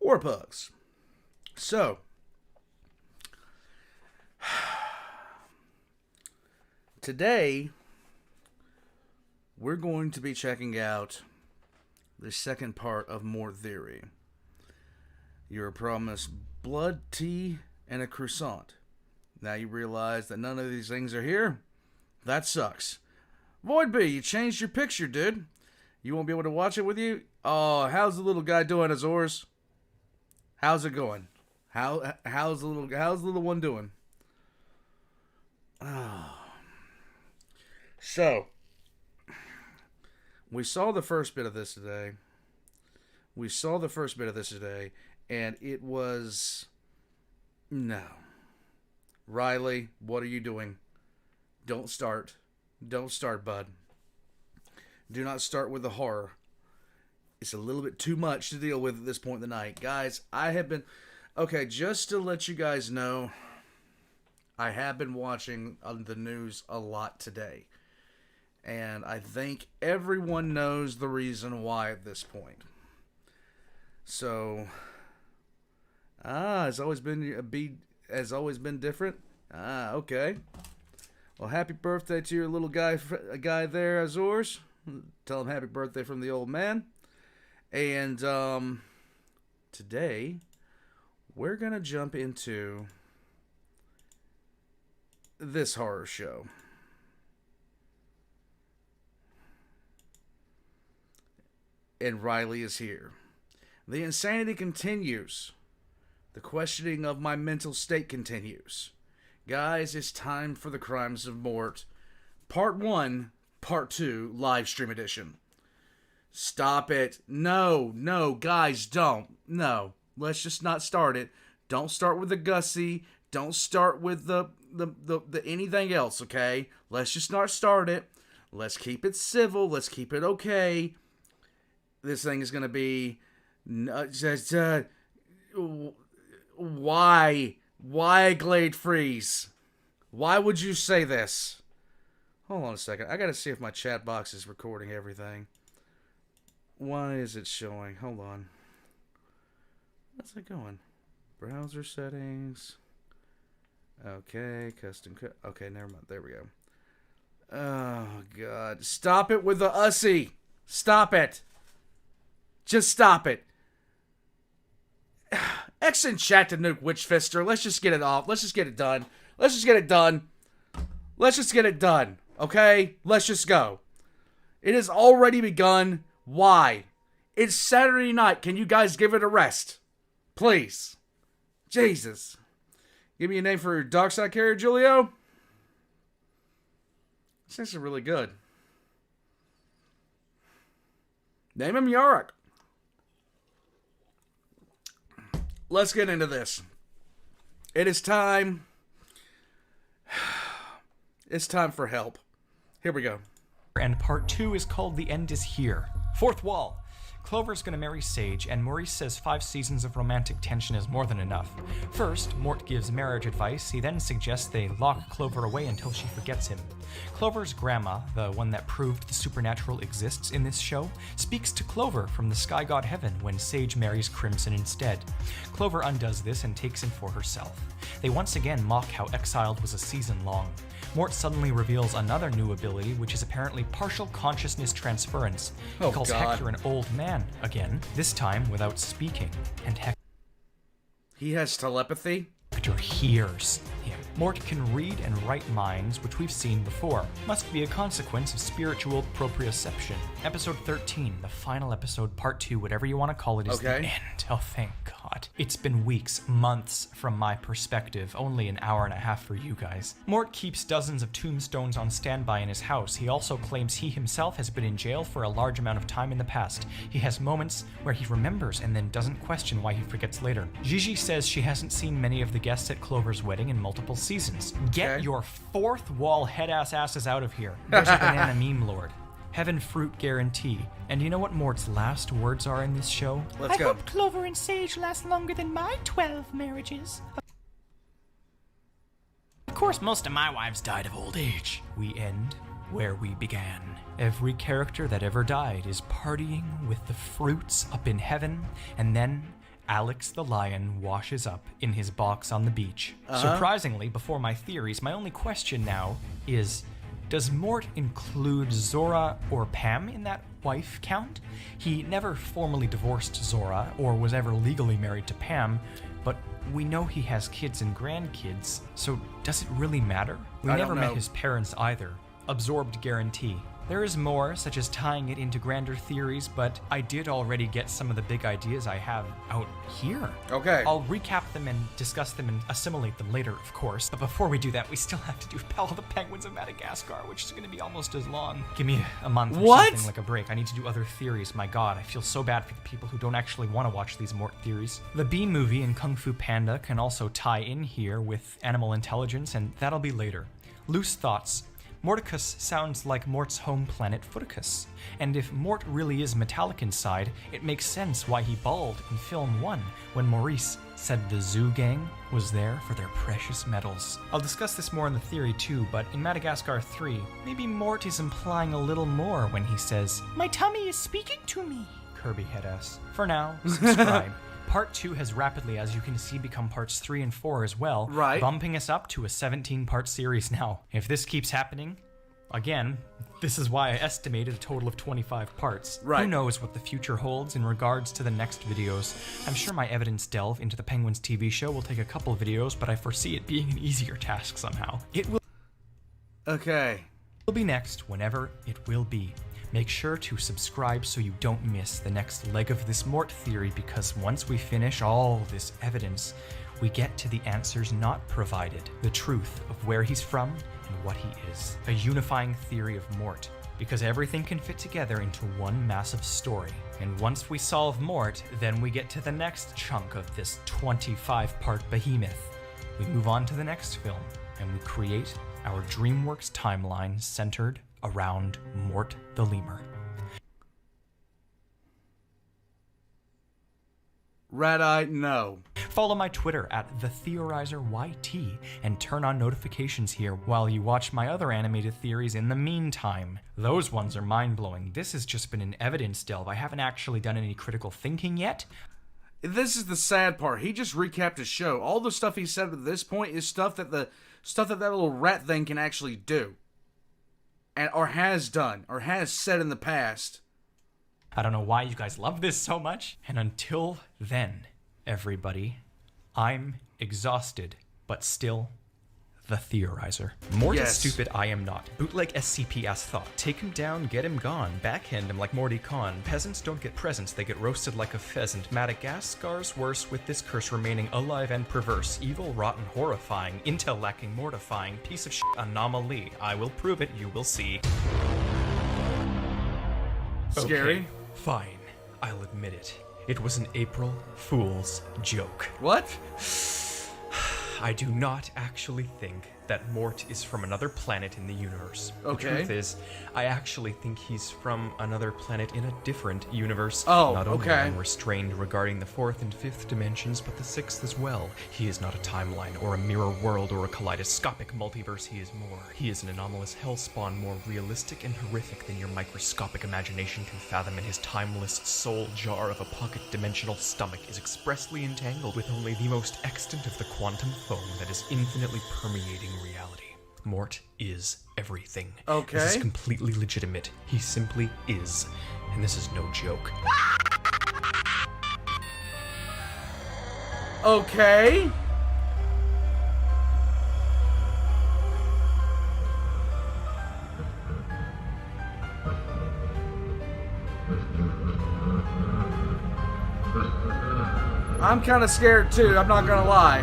War Pugs. So, today, we're going to be checking out the second part of Mort Theory. You're promised blood, tea, and a croissant. Now you realize that none of these things are here? That sucks. Void B, you changed your picture, dude. You won't be able to watch it with you? Oh, how's the little guy doing, Azores? How's it going? How's the little one doing? Oh. So, we saw the first bit of this today. And it was... No. Riley, what are you doing? Don't start. Don't start, bud. Do not start with the horror. It's a little bit too much to deal with at this point in the night. Guys, I have been... Okay, just to let you guys know, I have been watching the news a lot today. And I think everyone knows the reason why at this point. So... it's always been different. Okay. Well, happy birthday to your little guy there, Azores. Tell him happy birthday from the old man. And today we're gonna jump into this horror show. And Riley is here. The insanity continues. The questioning of my mental state continues. Guys, it's time for the Crimes of Mort. Part 1, Part 2, live stream edition. Stop it. No, guys, don't. No, let's just not start it. Don't start with the Gussie. Don't start with the anything else, okay? Let's just not start it. Let's keep it civil. Let's keep it okay. This thing is going to be... Why? Why Glade Freeze? Why would you say this? Hold on a second. I gotta see if my chat box is recording everything. Why is it showing? Hold on. How's it going? Browser settings. Okay, custom. Okay, never mind. There we go. Oh, God. Stop it with the Ussie. Stop it. Just stop it. X in chat to nuke Witchfister. Let's just get it off. Let's just get it done. Let's just get it done. Let's just get it done. Okay? Let's just go. It has already begun. Why? It's Saturday night. Can you guys give it a rest? Please. Jesus. Give me a name for your dark side carrier, Julio. This thing's really good. Name him Yorick. Let's get into this. It is time. It's time for help. Here we go. And part 2 is called The End Is Here. Fourth wall. Clover's gonna marry Sage, and Maurice says 5 seasons of romantic tension is more than enough. First, Mort gives marriage advice. He then suggests they lock Clover away until she forgets him. Clover's grandma, the one that proved the supernatural exists in this show, speaks to Clover from the sky god heaven when Sage marries Crimson instead. Clover undoes this and takes him for herself. They once again mock how Exiled was a season long. Mort suddenly reveals another new ability, which is apparently partial consciousness transference. He calls Hector an old man again, this time without speaking, and he has telepathy? Hector hears him. Mort can read and write minds, which we've seen before. Must be a consequence of spiritual proprioception. Episode 13, the final episode, part 2, whatever you want to call it, is the end. Oh, thank God. It's been weeks, months from my perspective, only an hour and a half for you guys. Mort keeps dozens of tombstones on standby in his house. He also claims he himself has been in jail for a large amount of time in the past. He has moments where he remembers and then doesn't question why he forgets later. Gigi says she hasn't seen many of the guests at Clover's wedding in multiple seasons. Get your fourth wall head-ass asses out of here. There's a banana meme lord. Heaven fruit guarantee. And you know what Mort's last words are in this show? Let's go. I hope Clover and Sage last longer than my 12 marriages. Of course, most of my wives died of old age. We end where we began. Every character that ever died is partying with the fruits up in heaven, and then, Alex the lion washes up in his box on the beach. Surprisingly, before my theories, my only question now is, does Mort include Zora or Pam in that wife count? He never formally divorced Zora or was ever legally married to Pam, but we know he has kids and grandkids, so does it really matter? We never met his parents either. Absorbed guarantee. There is more, such as tying it into grander theories, but I did already get some of the big ideas I have out here. Okay. I'll recap them and discuss them and assimilate them later, of course. But before we do that, we still have to do Battle of the Penguins of Madagascar, which is going to be almost as long. Give me a month or something, like a break. I need to do other theories. My god, I feel so bad for the people who don't actually want to watch these Mort theories. The Bee Movie and Kung Fu Panda can also tie in here with animal intelligence, and that'll be later. Loose thoughts. Morticus sounds like Mort's home planet Footicus, and if Mort really is metallic inside, it makes sense why he bawled in film 1 when Maurice said the zoo gang was there for their precious metals. I'll discuss this more in the theory too, but in Madagascar 3, maybe Mort is implying a little more when he says, "My tummy is speaking to me." Kirby headass. For now, subscribe. Part 2 has rapidly, as you can see, become parts 3 and 4 as well, bumping us up to a 17-part series now. If this keeps happening, again, this is why I estimated a total of 25 parts. Who knows what the future holds in regards to the next videos. I'm sure my evidence delve into the Penguins TV show will take a couple videos, but I foresee it being an easier task somehow. It will be next whenever it will be. Make sure to subscribe so you don't miss the next leg of this Mort theory, because once we finish all this evidence, we get to the answers not provided, the truth of where he's from and what he is. A unifying theory of Mort, because everything can fit together into one massive story. And once we solve Mort, then we get to the next chunk of this 25-part behemoth. We move on to the next film, and we create our DreamWorks timeline centered around Mort the Lemur. Red-Eye, no. Follow my Twitter at TheOrizerYT and turn on notifications here while you watch my other animated theories in the meantime. Those ones are mind-blowing. This has just been an evidence delve. I haven't actually done any critical thinking yet. This is the sad part. He just recapped his show. All the stuff he said at this point is stuff that that little rat thing can actually do. Or has done, or has said in the past. I don't know why you guys love this so much. And until then, everybody, I'm exhausted, but still the Theorizer. Mort is stupid, I am not. Bootleg SCP as thought. Take him down, get him gone. Backhand him like Morty Con. Peasants don't get presents, they get roasted like a pheasant. Madagascar's worse, with this curse remaining alive and perverse. Evil, rotten, horrifying. Intel lacking, mortifying. Piece of shit anomaly. I will prove it, you will see. Scary? Okay, fine. I'll admit it. It was an April Fool's joke. What? I do not actually think that Mort is from another planet in the universe. Okay. The truth is, I actually think he's from another planet in a different universe. Oh, not only okay. unrestrained regarding the 4th and 5th dimensions, but the 6th as well. He is not a timeline, or a mirror world, or a kaleidoscopic multiverse. He is more. He is an anomalous hellspawn, more realistic and horrific than your microscopic imagination can fathom, and his timeless soul jar of a pocket-dimensional stomach is expressly entangled with only the most extant of the quantum foam that is infinitely permeating reality. Mort is everything. Okay. This is completely legitimate. He simply is. And this is no joke. Okay. I'm kind of scared too, I'm not gonna lie.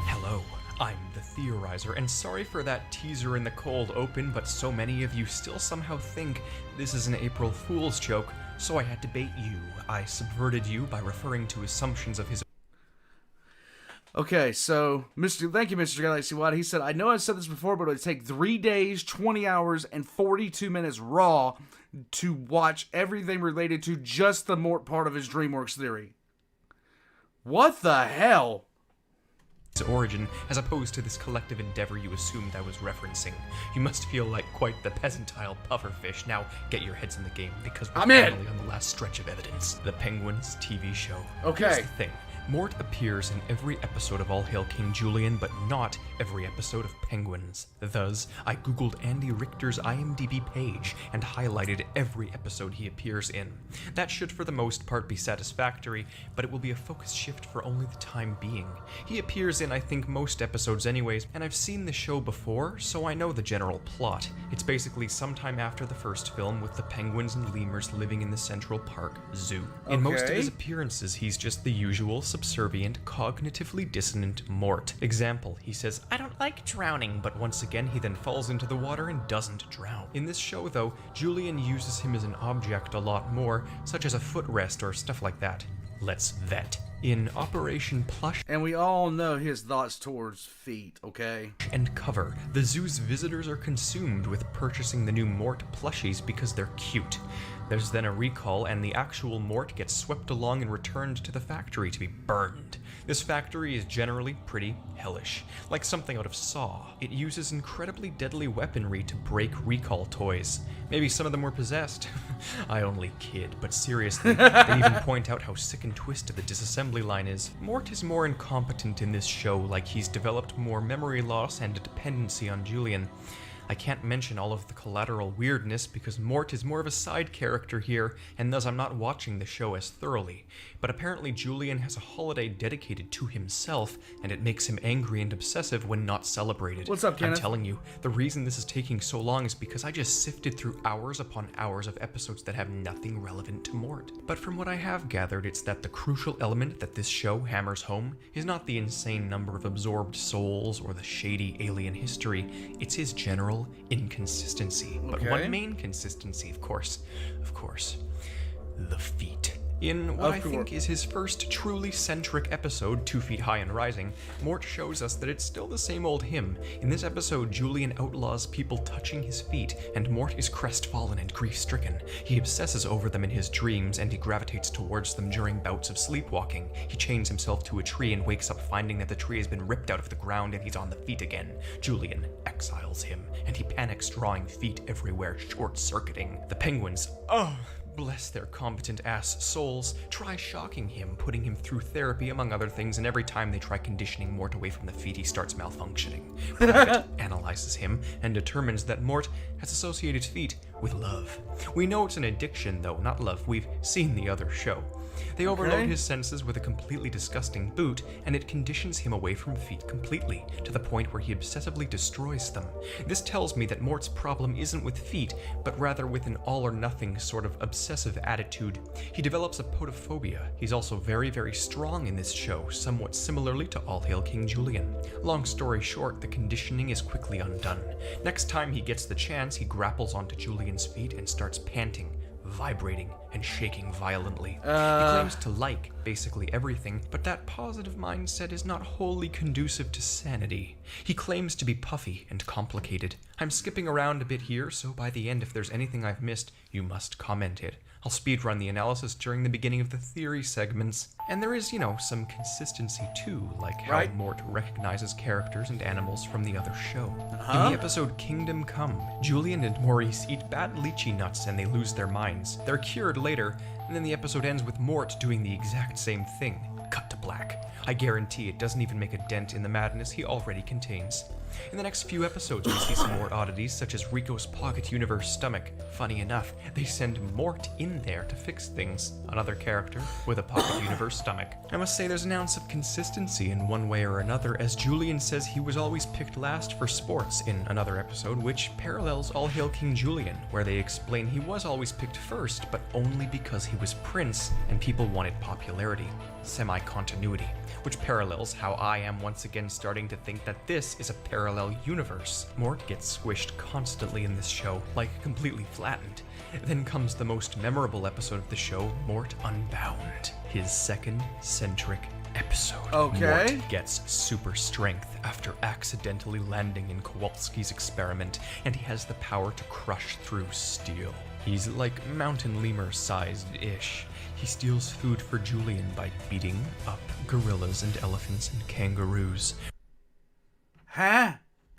Hello, I'm the Theorizer, and sorry for that teaser in the cold open, but so many of you still somehow think this is an April Fool's joke, so I had to bait you. I subverted you by referring to assumptions of his. Okay, so thank you, Mr. Galaxy Wide. He said, I know I've said this before, but it would take 3 days, 20 hours, and 42 minutes raw to watch everything related to just the Mort part of his DreamWorks theory. What the hell? origin, as opposed to this collective endeavor you assumed I was referencing. You must feel like quite the peasantile pufferfish. Now, get your heads in the game, because we're finally on the last stretch of evidence. The Penguins TV show. Okay. Here's the thing. Mort appears in every episode of All Hail King Julian, but not every episode of Penguins. Thus, I googled Andy Richter's IMDb page and highlighted every episode he appears in. That should for the most part be satisfactory, but it will be a focus shift for only the time being. He appears in, I think, most episodes anyways, and I've seen the show before, so I know the general plot. It's basically sometime after the first film, with the penguins and lemurs living in the Central Park Zoo. In most of his appearances, he's just the usual subservient, cognitively dissonant Mort. Example, he says, "I don't like drowning," but once again he then falls into the water and doesn't drown. In this show though, Julian uses him as an object a lot more, such as a footrest or stuff like that. Let's vet. In Operation Plush And we all know his thoughts towards feet, okay? and Cover, the zoo's visitors are consumed with purchasing the new Mort plushies because they're cute. There's then a recall, and the actual Mort gets swept along and returned to the factory to be burned. This factory is generally pretty hellish, like something out of Saw. It uses incredibly deadly weaponry to break recall toys. Maybe some of them were possessed. I only kid, but seriously, they even point out how sick and twisted the disassembly line is. Mort is more incompetent in this show, like he's developed more memory loss and a dependency on Julian. I can't mention all of the collateral weirdness because Mort is more of a side character here, and thus I'm not watching the show as thoroughly. But apparently Julian has a holiday dedicated to himself, and it makes him angry and obsessive when not celebrated. What's up, Kenneth? I'm telling you, the reason this is taking so long is because I just sifted through hours upon hours of episodes that have nothing relevant to Mort. But from what I have gathered, it's that the crucial element that this show hammers home is not the insane number of absorbed souls or the shady alien history, it's his general inconsistency. But one main consistency, of course, the feet. In what I think is his first truly centric episode, 2 Feet High and Rising, Mort shows us that it's still the same old him. In this episode, Julian outlaws people touching his feet, and Mort is crestfallen and grief-stricken. He obsesses over them in his dreams, and he gravitates towards them during bouts of sleepwalking. He chains himself to a tree and wakes up finding that the tree has been ripped out of the ground and he's on the feet again. Julian exiles him, and he panics, drawing feet everywhere, short-circuiting. The penguins, bless their competent ass souls, try shocking him, putting him through therapy among other things, and every time they try conditioning Mort away from the feet, he starts malfunctioning. Private analyzes him and determines that Mort has associated feet with love. We know it's an addiction though, not love. We've seen the other show. They overload his senses with a completely disgusting boot, and it conditions him away from feet completely, to the point where he obsessively destroys them. This tells me that Mort's problem isn't with feet, but rather with an all-or-nothing sort of obsessive attitude. He develops a podophobia. He's also very, very strong in this show, somewhat similarly to All Hail King Julian. Long story short, the conditioning is quickly undone. Next time he gets the chance, he grapples onto Julian's feet and starts panting, vibrating, and shaking violently. He claims to like basically everything, but that positive mindset is not wholly conducive to sanity. He claims to be puffy and complicated. I'm skipping around a bit here, so by the end, if there's anything I've missed, you must comment it. I'll speedrun the analysis during the beginning of the theory segments. And there is, some consistency too, like how Mort recognizes characters and animals from the other show. In the episode Kingdom Come, Julian and Maurice eat bad lychee nuts and they lose their minds. They're cured later, and then the episode ends with Mort doing the exact same thing. Cut to black. I guarantee it doesn't even make a dent in the madness he already contains. In the next few episodes, we see some more oddities, such as Rico's Pocket Universe stomach. Funny enough, they send Mort in there to fix things. Another character with a Pocket Universe stomach. I must say there's an ounce of consistency in one way or another, as Julian says he was always picked last for sports in another episode, which parallels All Hail King Julian, where they explain he was always picked first, but only because he was Prince and people wanted popularity. Semi-continuity, which parallels how I am once again starting to think that this is a parallel universe. Mort gets squished constantly in this show, like completely flattened. Then comes the most memorable episode of the show, Mort Unbound, his second centric episode. Mort gets super strength after accidentally landing in Kowalski's experiment, and he has the power to crush through steel. He's like mountain lemur-sized-ish. He steals food for Julian by beating up gorillas and elephants and kangaroos. Huh?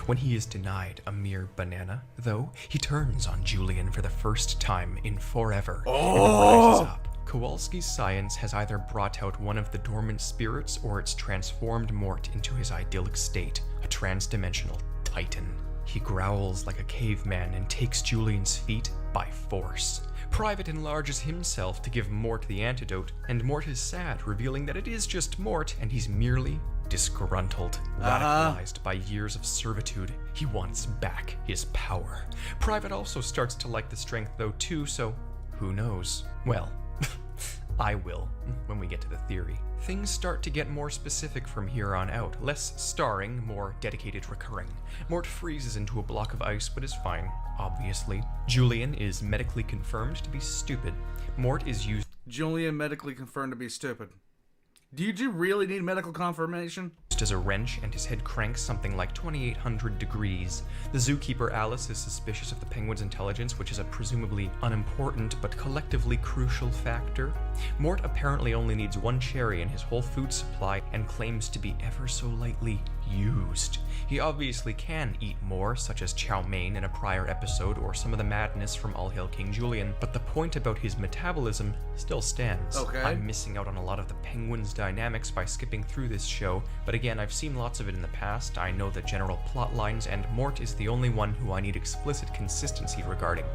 When he is denied a mere banana, though, he turns on Julian for the first time in forever and rises up. Kowalski's science has either brought out one of the dormant spirits or it's transformed Mort into his idyllic state, a trans-dimensional titan. He growls like a caveman and takes Julian's feet by force. Private enlarges himself to give Mort the antidote, and Mort is sad, revealing that it is just Mort and he's merely disgruntled, radicalized by years of servitude. He wants back his power. Private also starts to like the strength though too, so who knows? Well, I will, when we get to the theory. Things start to get more specific from here on out, less starring, more dedicated recurring. Mort freezes into a block of ice but is fine, obviously. Julian is medically confirmed to be stupid. Mort is used Julian medically confirmed to be stupid. Do you really need medical confirmation? as a wrench, and his head cranks something like 2,800 degrees. The zookeeper Alice is suspicious of the penguin's intelligence, which is a presumably unimportant but collectively crucial factor. Mort apparently only needs one cherry in his whole food supply and claims to be ever so lightly used. He obviously can eat more, such as chow mein in a prior episode or some of the madness from All Hail King Julian, but the point about his metabolism still stands. Okay. I'm missing out on a lot of the penguin's dynamics by skipping through this show, but again, I've seen lots of it in the past. I know the general plot lines, and Mort is the only one who I need explicit consistency regarding.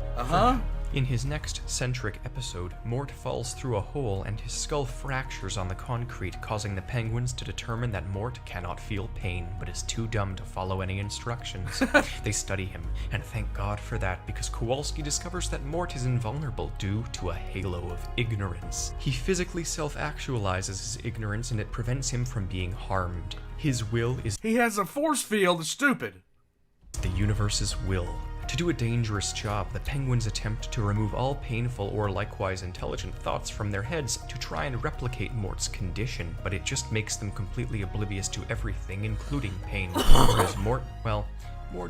In his next centric episode, Mort falls through a hole and his skull fractures on the concrete, causing the penguins to determine that Mort cannot feel pain, but is too dumb to follow any instructions. They study him, and thank God for that, because Kowalski discovers that Mort is invulnerable due to a halo of ignorance. He physically self-actualizes his ignorance, and it prevents him from being harmed. His will is He has a force field, stupid. the universe's will. To do a dangerous job, the penguins attempt to remove all painful or likewise intelligent thoughts from their heads to try and replicate Mort's condition, but it just makes them completely oblivious to everything, including pain. Whereas Mort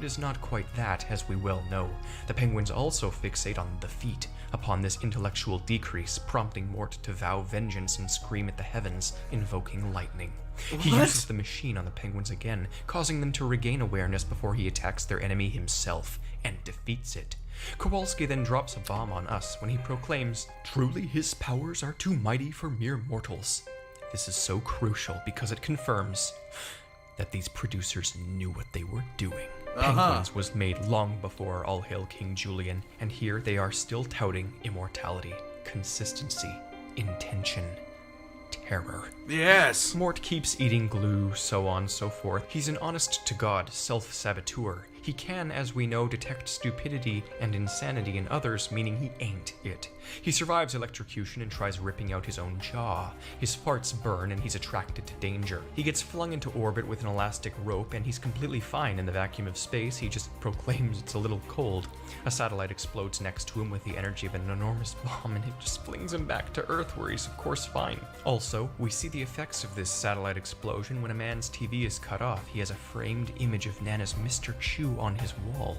is not quite that, as we well know. The penguins also fixate on the feet, upon this intellectual decrease, prompting Mort to vow vengeance and scream at the heavens, invoking lightning. He uses the machine on the penguins again, causing them to regain awareness before he attacks their enemy himself, and defeats it. Kowalski then drops a bomb on us when he proclaims, "Truly his powers are too mighty for mere mortals." This is so crucial because it confirms that these producers knew what they were doing. Penguins was made long before All Hail King Julian, and here they are still touting immortality, consistency, intention, terror. Yes. Mort keeps eating glue, so on, so forth. He's an honest-to-God self-saboteur. He can, as we know, detect stupidity and insanity in others, meaning he ain't it. He survives electrocution and tries ripping out his own jaw. His farts burn and he's attracted to danger. He gets flung into orbit with an elastic rope and he's completely fine in the vacuum of space. He just proclaims it's a little cold. A satellite explodes next to him with the energy of an enormous bomb and it just flings him back to Earth, where he's of course fine. Also, we see the effects of this satellite explosion when a man's TV is cut off. He has a framed image of Nana's Mr. Chew on his wall.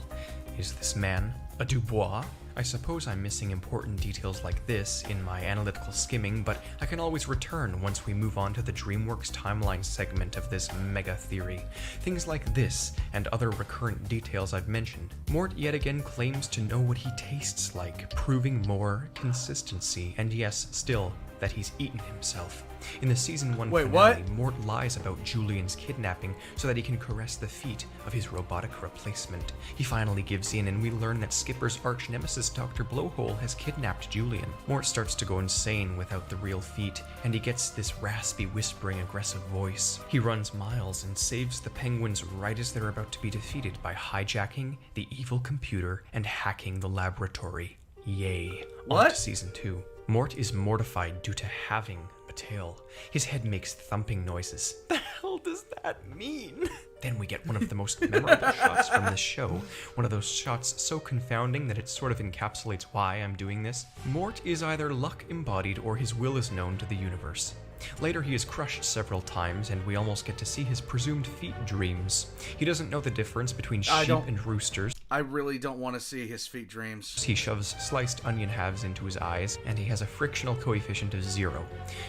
Is this man a Dubois? I suppose I'm missing important details like this in my analytical skimming, but I can always return once we move on to the DreamWorks timeline segment of this mega theory. Things like this, and other recurrent details I've mentioned. Mort yet again claims to know what he tastes like, proving more consistency, and yes, still, that he's eaten himself. In the season 1 finale, Mort lies about Julian's kidnapping so that he can caress the feet of his robotic replacement. He finally gives in and we learn that Skipper's arch nemesis Dr. Blowhole has kidnapped Julian. Mort starts to go insane without the real feet, and he gets this raspy, whispering, aggressive voice. He runs miles and saves the penguins right as they're about to be defeated by hijacking the evil computer and hacking the laboratory. Yay. On to season 2. Mort is mortified due to having a tail. His head makes thumping noises. The hell does that mean? Then we get one of the most memorable shots from this show. One of those shots so confounding that it sort of encapsulates why I'm doing this. Mort is either luck embodied or his will is known to the universe. Later, he is crushed several times, and we almost get to see his presumed feet dreams. He doesn't know the difference between sheep and roosters. I really don't want to see his feet dreams. He shoves sliced onion halves into his eyes, and he has a frictional coefficient of 0.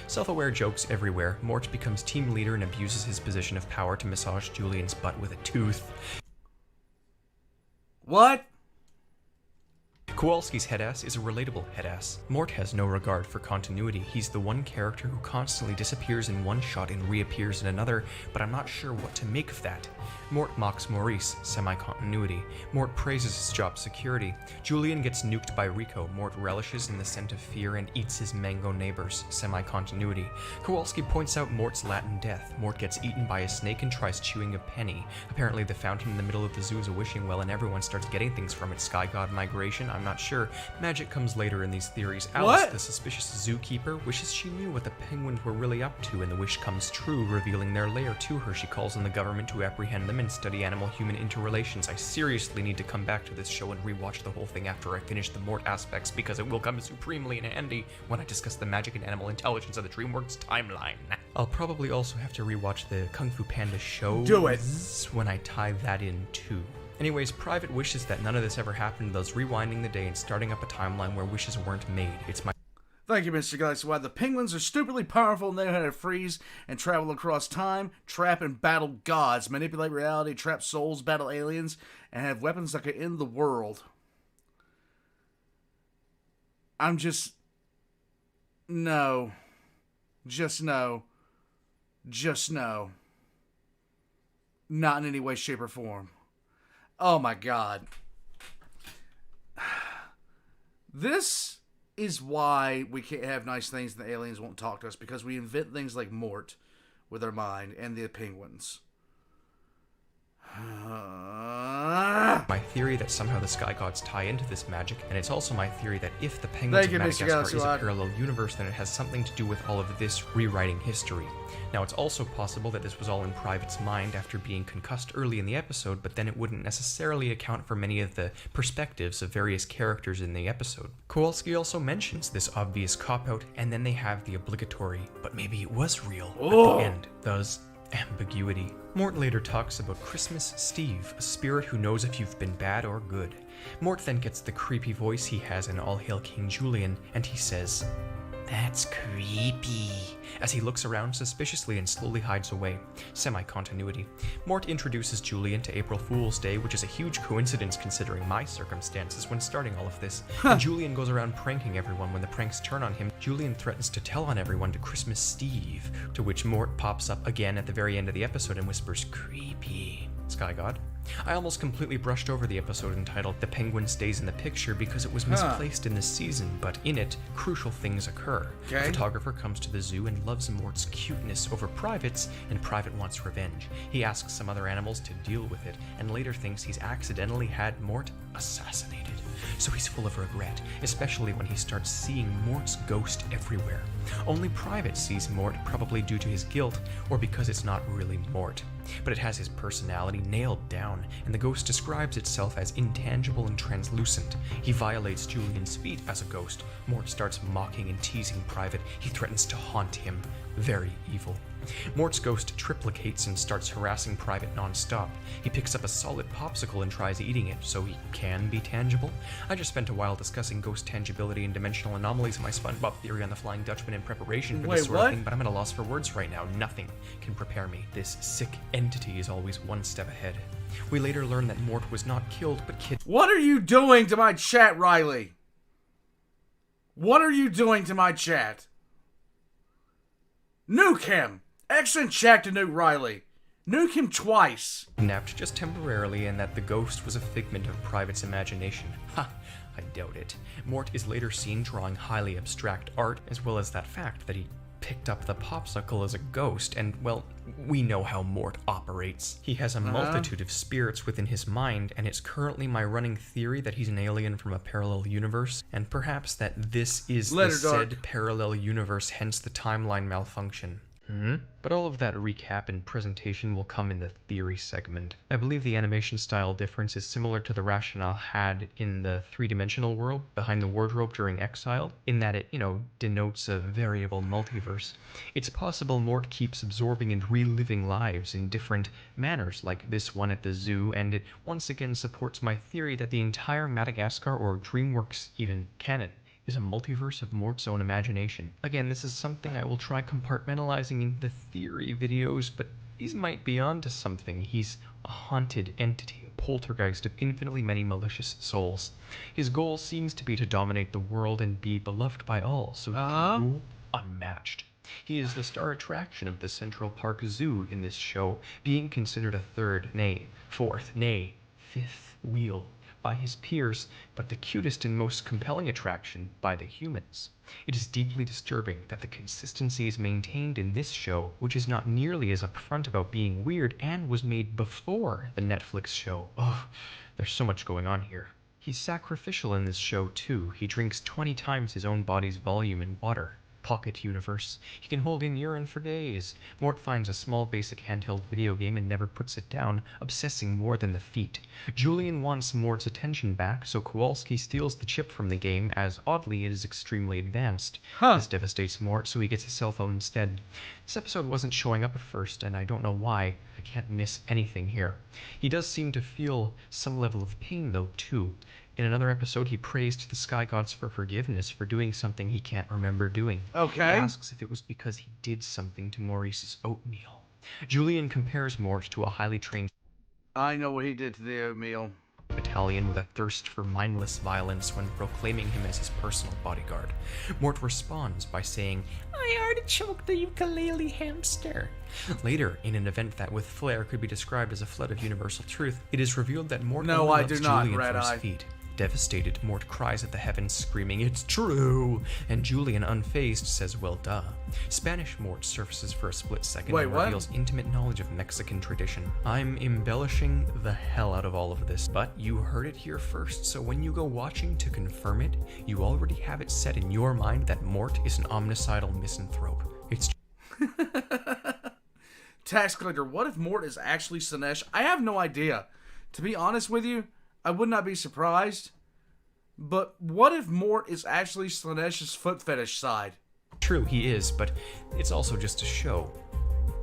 Self-aware jokes everywhere. Mort becomes team leader and abuses his position of power to massage Julian's butt with a tooth. What? Kowalski's headass is a relatable headass. Mort has no regard for continuity. He's the one character who constantly disappears in one shot and reappears in another, but I'm not sure what to make of that. Mort mocks Maurice, semi-continuity. Mort praises his job security. Julian gets nuked by Rico. Mort relishes in the scent of fear and eats his mango neighbors, semi-continuity. Kowalski points out Mort's Latin death. Mort gets eaten by a snake and tries chewing a penny. Apparently the fountain in the middle of the zoo is a wishing well and everyone starts getting things from it. Sky god migration, I'm not sure. Magic comes later in these theories. Alice, the suspicious zookeeper, wishes she knew what the penguins were really up to, and the wish comes true, revealing their lair to her. She calls on the government to apprehend them and study animal-human interrelations. I seriously need to come back to this show and rewatch the whole thing after I finish the Mort aspects, because it will come supremely in handy when I discuss the magic and animal intelligence of the DreamWorks timeline. I'll probably also have to rewatch the Kung Fu Panda show. Do it! When I tie that in too. Anyways, Private wishes that none of this ever happened, thus rewinding the day and starting up a timeline where wishes weren't made. It's my... Thank you, Mr. Galaxy. Why the penguins are stupidly powerful and they know how to freeze and travel across time, trap and battle gods, manipulate reality, trap souls, battle aliens, and have weapons that could end the world. I'm just... No. Just no. Just no. Not in any way, shape, or form. Oh my god. This is why we can't have nice things and the aliens won't talk to us, because we invent things like Mort with our mind and the penguins. My theory that somehow the Sky Gods tie into this magic, and it's also my theory that if the Penguins of Madagascar is a parallel universe, then it has something to do with all of this rewriting history. Now, it's also possible that this was all in Private's mind after being concussed early in the episode, but then it wouldn't necessarily account for many of the perspectives of various characters in the episode. Kowalski also mentions this obvious cop-out, and then they have the obligatory, but maybe it was real, at the end, thus ambiguity. Mort later talks about Christmas Steve, a spirit who knows if you've been bad or good. Mort then gets the creepy voice he has in All Hail King Julian, and he says, "That's creepy," as he looks around suspiciously and slowly hides away. Semi-continuity. Mort introduces Julian to April Fool's Day, which is a huge coincidence considering my circumstances when starting all of this. And Julian goes around pranking everyone. When the pranks turn on him, Julian threatens to tell on everyone to Christmas Steve, to which Mort pops up again at the very end of the episode and whispers, "Creepy." Sky God. I almost completely brushed over the episode entitled The Penguin Stays in the Picture because it was misplaced in this season, but in it, crucial things occur. A photographer comes to the zoo and loves Mort's cuteness over Private's, and Private wants revenge. He asks some other animals to deal with it, and later thinks he's accidentally had Mort assassinated. So he's full of regret, especially when he starts seeing Mort's ghost everywhere. Only Private sees Mort, probably due to his guilt, or because it's not really Mort. But it has his personality nailed down, and the ghost describes itself as intangible and translucent. He violates Julian's feet as a ghost. Mort starts mocking and teasing Private. He threatens to haunt him. Very evil. Mort's ghost triplicates and starts harassing Private non-stop. He picks up a solid popsicle and tries eating it, so he can be tangible. I just spent a while discussing ghost tangibility and dimensional anomalies in my SpongeBob theory on the Flying Dutchman in preparation for this sort of thing, but I'm at a loss for words right now. Nothing can prepare me. This sick entity is always one step ahead. We later learn that Mort was not killed, but kidnapped. What are you doing to my chat, Riley? What are you doing to my chat? Nuke him! Excellent chat to nuke Riley. Nuke him twice. Kidnapped just temporarily, and that the ghost was a figment of Private's imagination. Ha! I doubt it. Mort is later seen drawing highly abstract art, as well as that fact that he picked up the popsicle as a ghost, and, well, we know how Mort operates. He has a multitude of spirits within his mind, and it's currently my running theory that he's an alien from a parallel universe, and perhaps that this is the said parallel universe, hence the timeline malfunction. But all of that recap and presentation will come in the theory segment. I believe the animation style difference is similar to the rationale had in the three-dimensional world behind the wardrobe during Exile, in that it, denotes a variable multiverse. It's possible Mort keeps absorbing and reliving lives in different manners, like this one at the zoo, and it once again supports my theory that the entire Madagascar or DreamWorks even canon is a multiverse of Mort's own imagination. Again, this is something I will try compartmentalizing in the theory videos, but these might be onto something. He's a haunted entity, a poltergeist of infinitely many malicious souls. His goal seems to be to dominate the world and be beloved by all, so rule unmatched. He is the star attraction of the Central Park Zoo in this show, being considered a third, nay, fourth, nay, fifth wheel by his peers, but the cutest and most compelling attraction by the humans. It is deeply disturbing that the consistency is maintained in this show, which is not nearly as upfront about being weird and was made before the Netflix show. Oh, there's so much going on here. He's sacrificial in this show too. He drinks 20 times his own body's volume in water. Pocket universe. He can hold in urine for days. Mort finds a small basic handheld video game and never puts it down, obsessing more than the feat. Julian wants Mort's attention back, so Kowalski steals the chip from the game, as oddly it is extremely advanced. This devastates Mort, so he gets a cell phone instead. This episode wasn't showing up at first, and I don't know why. I can't miss anything here. He does seem to feel some level of pain, though, too. In another episode, he prays to the sky gods for forgiveness for doing something he can't remember doing. Okay. He asks if it was because he did something to Maurice's oatmeal. Julian compares Mort to a highly trained I know what he did to the oatmeal. battalion with a thirst for mindless violence when proclaiming him as his personal bodyguard. Mort responds by saying, "I artichoked the ukulele hamster." Later, in an event that with flair could be described as a flood of universal truth, it is revealed that Mort No, only I loves do not, Julian Red for his Eye. feet. Devastated, Mort cries at the heavens, screaming, "It's true!" And Julian, unfazed, says, "Well, duh." Spanish Mort surfaces for a split second Wait, and what? reveals intimate knowledge of Mexican tradition. I'm embellishing the hell out of all of this, but you heard it here first, so when you go watching to confirm it, you already have it set in your mind that Mort is an omnicidal misanthrope. It's Tax collector, what if Mort is actually Sinesh? I have no idea. To be honest with you, I would not be surprised. But what if Mort is actually Slanesh's foot fetish side? true, he is, but it's also just a show.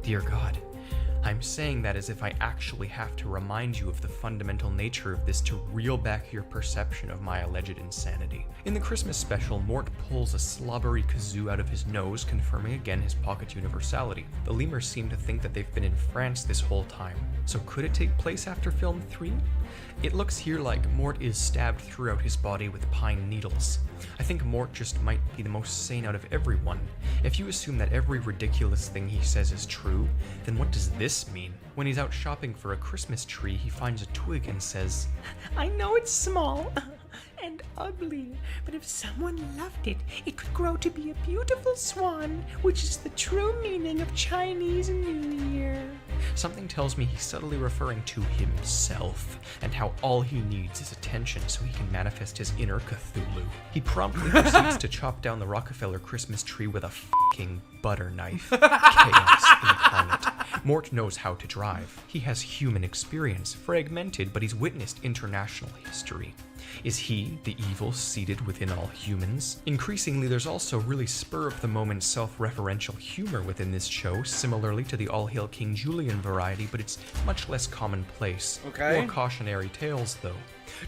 Dear God, I'm saying that as if I actually have to remind you of the fundamental nature of this to reel back your perception of my alleged insanity. In the Christmas special, Mort pulls a slobbery kazoo out of his nose, confirming again his pocket universality. The lemurs seem to think that they've been in France this whole time. So could it take place after film 3? It looks here like Mort is stabbed throughout his body with pine needles. I think Mort just might be the most sane out of everyone. If you assume that every ridiculous thing he says is true, then what does this mean? When he's out shopping for a Christmas tree, he finds a twig and says, I know it's small and ugly, but if someone loved it, it could grow to be a beautiful swan, which is the true meaning of Chinese New Year. Something tells me he's subtly referring to himself, and how all he needs is attention so he can manifest his inner Cthulhu. He promptly proceeds to chop down the Rockefeller Christmas tree with a f***ing butter knife. Chaos incarnate. Mort knows how to drive. He has human experience, fragmented, but he's witnessed international history. Is he the evil seated within all humans? Increasingly, there's also really spur-of-the-moment self-referential humor within this show, similarly to the All Hail King Julian variety, but it's much less commonplace. Okay. More cautionary tales, though.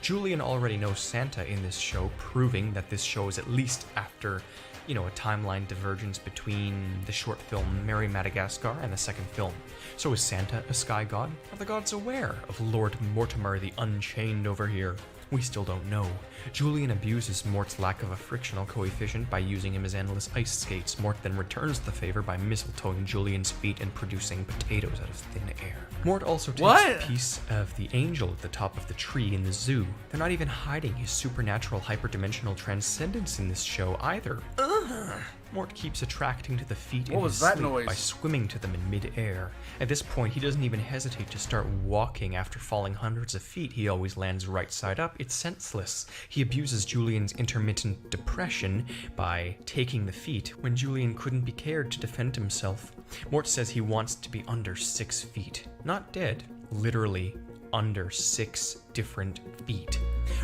Julian already knows Santa in this show, proving that this show is at least after, a timeline divergence between the short film Merry Madagascar and the second film. So is Santa a sky god? Are the gods aware of Lord Mortimer the Unchained over here? We still don't know. Julian abuses Mort's lack of a frictional coefficient by using him as endless ice skates. Mort then returns the favor by mistletoeing Julian's feet and producing potatoes out of thin air. Mort also takes a piece of the angel at the top of the tree in the zoo. They're not even hiding his supernatural hyperdimensional transcendence in this show either. Mort keeps attracting to the feet in What his was that sleep noise? by swimming to them in mid-air. At this point, he doesn't even hesitate to start walking after falling hundreds of feet. He always lands right side up. It's senseless. He abuses Julian's intermittent depression by taking the feet when Julian couldn't be cared to defend himself. Mort says he wants to be under 6 feet. Not dead, literally under 6 different feet.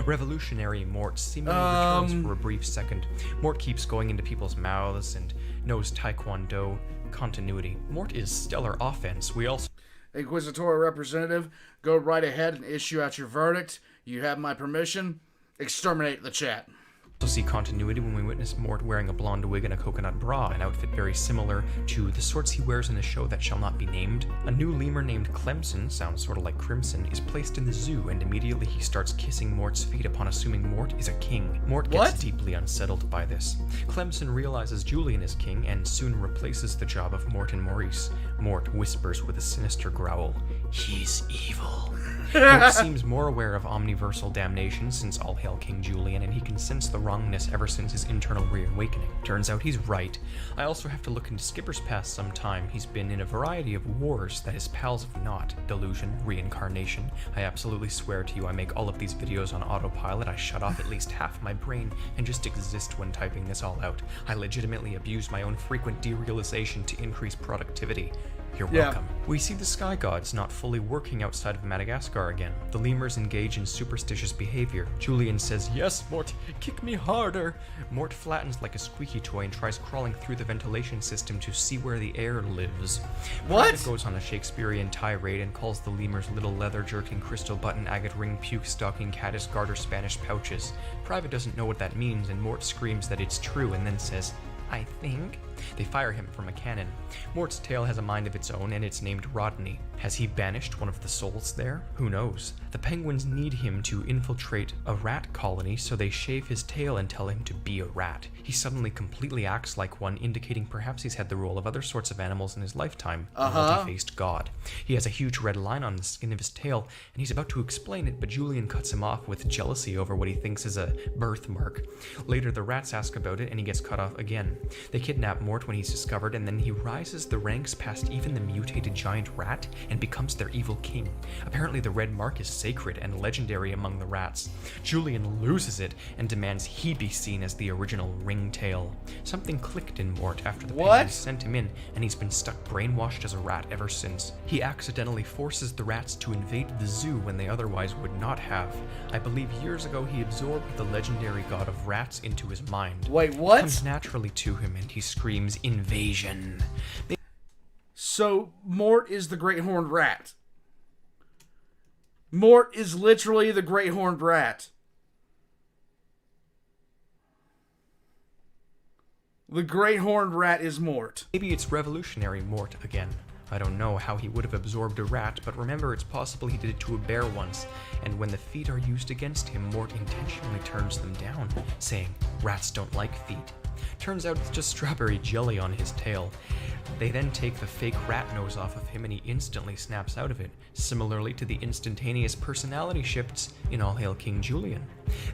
Revolutionary Mort seemingly returns for a brief second. Mort keeps going into people's mouths and knows Taekwondo. Continuity. Mort is stellar offense. We also Inquisitorial representative, go right ahead and issue out your verdict. You have my permission. Exterminate the chat. see continuity when we witness Mort wearing a blonde wig and a coconut bra, an outfit very similar to the sorts he wears in a show that shall not be named. A new lemur named Clemson, sounds sort of like Crimson, is placed in the zoo, and immediately he starts kissing Mort's feet upon assuming Mort is a king. Mort gets deeply unsettled by this. Clemson realizes Julian is king and soon replaces the job of Mort and Maurice. Mort whispers with a sinister growl, "He's evil." Mort seems more aware of omniversal damnation since all hail King Julian, and he can sense the wrongness ever since his internal reawakening. Turns out he's right. I also have to look into Skipper's past sometime. He's been in a variety of wars that his pals have not. Delusion, reincarnation. I absolutely swear to you I make all of these videos on autopilot. I shut off at least half my brain and just exist when typing this all out. I legitimately abuse my own frequent derealization to increase productivity. You're welcome. We see the sky gods not fully working outside of Madagascar again. The lemurs engage in superstitious behavior. Julian says, "Yes, Mort, kick me harder." Mort flattens like a squeaky toy and tries crawling through the ventilation system to see where the air lives. Private goes on a Shakespearean tirade and calls the lemurs little leather-jerking, crystal button, agate ring, puke stocking, caddis garter Spanish pouches. Private doesn't know what that means, and Mort screams that it's true and then says, "I think." They fire him from a cannon. Mort's tail has a mind of its own, and it's named Rodney. Has he banished one of the souls there? Who knows? The penguins need him to infiltrate a rat colony, so they shave his tail and tell him to be a rat. He suddenly completely acts like one, indicating perhaps he's had the role of other sorts of animals in his lifetime. A multi-faced god. He has a huge red line on the skin of his tail, and he's about to explain it, but Julian cuts him off with jealousy over what he thinks is a birthmark. Later, the rats ask about it, and he gets cut off again. They kidnap Mort when he's discovered, and then he rises the ranks past even the mutated giant rat and becomes their evil king. Apparently the red mark is sacred and legendary among the rats. Julian loses it and demands he be seen as the original ringtail. Something clicked in Mort after the penguins sent him in, and he's been stuck brainwashed as a rat ever since. He accidentally forces the rats to invade the zoo when they otherwise would not have. I believe years ago he absorbed the legendary god of rats into his mind. Wait, what? It comes naturally to him and he screams, "Invasion." So, Mort is the great horned rat. Mort is literally the great horned rat. The great horned rat is Mort. Maybe it's revolutionary Mort again. I don't know how he would have absorbed a rat, but remember it's possible he did it to a bear once, and when the feet are used against him, Mort intentionally turns them down, saying, "Rats don't like feet." Turns out it's just strawberry jelly on his tail. They then take the fake rat nose off of him and he instantly snaps out of it, similarly to the instantaneous personality shifts in All Hail King Julian.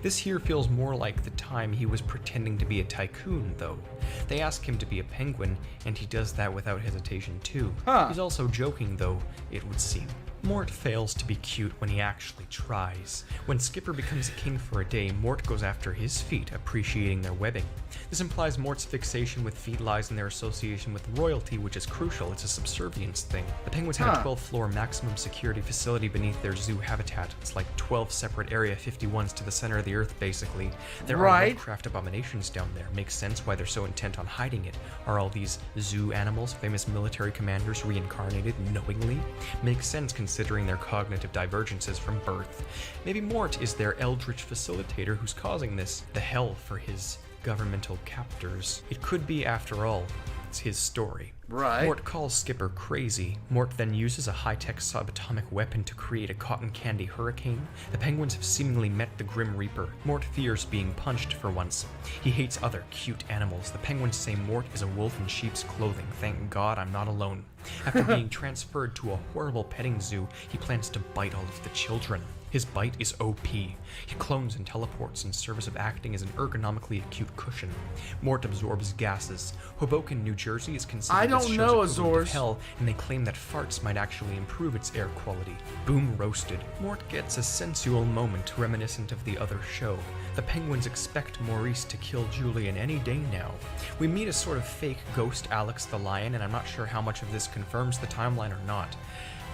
This here feels more like the time he was pretending to be a tycoon, though. They ask him to be a penguin, and he does that without hesitation too. He's also joking, though, it would seem. Mort fails to be cute when he actually tries. When Skipper becomes a king for a day, Mort goes after his feet, appreciating their webbing. This implies Mort's fixation with feet lies in their association with royalty, which is crucial. It's a subservience thing. The penguins had a 12-floor maximum security facility beneath their zoo habitat. It's like 12 separate Area 51s to the center of the earth, basically. There are Lovecraft abominations down there. Makes sense why they're so intent on hiding it. Are all these zoo animals famous military commanders reincarnated knowingly? Makes sense considering their cognitive divergences from birth. Maybe Mort is their eldritch facilitator who's causing this, the hell for his governmental captors. It could be, after all, it's his story. Mort calls Skipper crazy. Mort then uses a high-tech subatomic weapon to create a cotton candy hurricane. The penguins have seemingly met the Grim Reaper. Mort fears being punched for once. He hates other cute animals. The penguins say Mort is a wolf in sheep's clothing. Thank God I'm not alone. After being transferred to a horrible petting zoo, he plans to bite all of the children. His bite is OP. He clones and teleports in service of acting as an ergonomically acute cushion. Mort absorbs gases. Hoboken, New Jersey is considered this show's equivalent of hell, and they claim that farts might actually improve its air quality. Boom roasted. Mort gets a sensual moment reminiscent of the other show. The Penguins expect Maurice to kill Julian any day now. We meet a sort of fake ghost Alex the Lion, and I'm not sure how much of this confirms the timeline or not.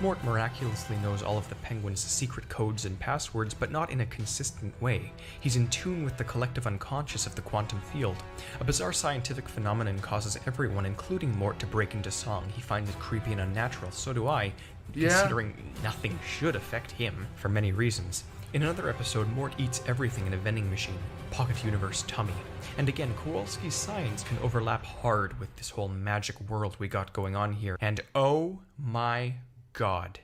Mort miraculously knows all of the Penguins' secret codes and passwords, but not in a consistent way. He's in tune with the collective unconscious of the quantum field. A bizarre scientific phenomenon causes everyone, including Mort, to break into song. He finds it creepy and unnatural, so do I, considering nothing should affect him, for many reasons. In another episode, Mort eats everything in a vending machine, Pocket Universe tummy. And again, Kowalski's science can overlap hard with this whole magic world we got going on here. And oh my God.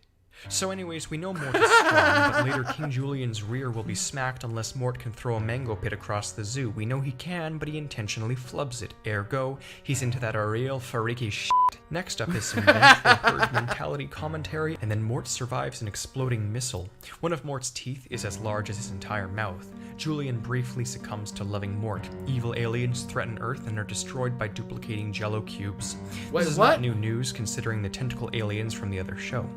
So anyways, we know Mort is strong, but later King Julian's rear will be smacked unless Mort can throw a mango pit across the zoo. We know he can, but he intentionally flubs it. Ergo, he's into that real freaky shit. Next up is some vengeful herd mentality commentary, and then Mort survives an exploding missile. One of Mort's teeth is as large as his entire mouth. Julian briefly succumbs to loving Mort. Evil aliens threaten Earth and are destroyed by duplicating Jello cubes. This is not new news, considering the tentacle aliens from the other show.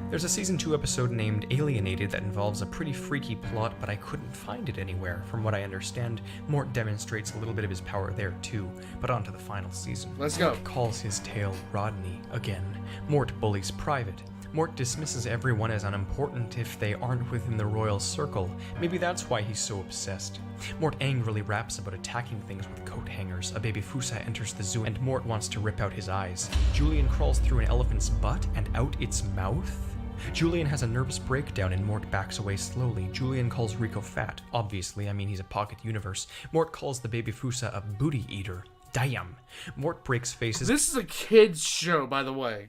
There's a Season 2 episode named Alienated that involves a pretty freaky plot, but I couldn't find it anywhere. From what I understand, Mort demonstrates a little bit of his power there too. But on to the final season. Let's go. Mort calls his tail Rodney again. Mort bullies Private. Mort dismisses everyone as unimportant if they aren't within the royal circle. Maybe that's why he's so obsessed. Mort angrily raps about attacking things with coat hangers. A baby Fusa enters the zoo and Mort wants to rip out his eyes. Julian crawls through an elephant's butt and out its mouth? Julian has a nervous breakdown and Mort backs away slowly. Julian calls Rico fat. Obviously, I mean he's a pocket universe. Mort calls the baby Fusa a booty eater. Damn. Mort breaks faces. This is a kid's show, by the way.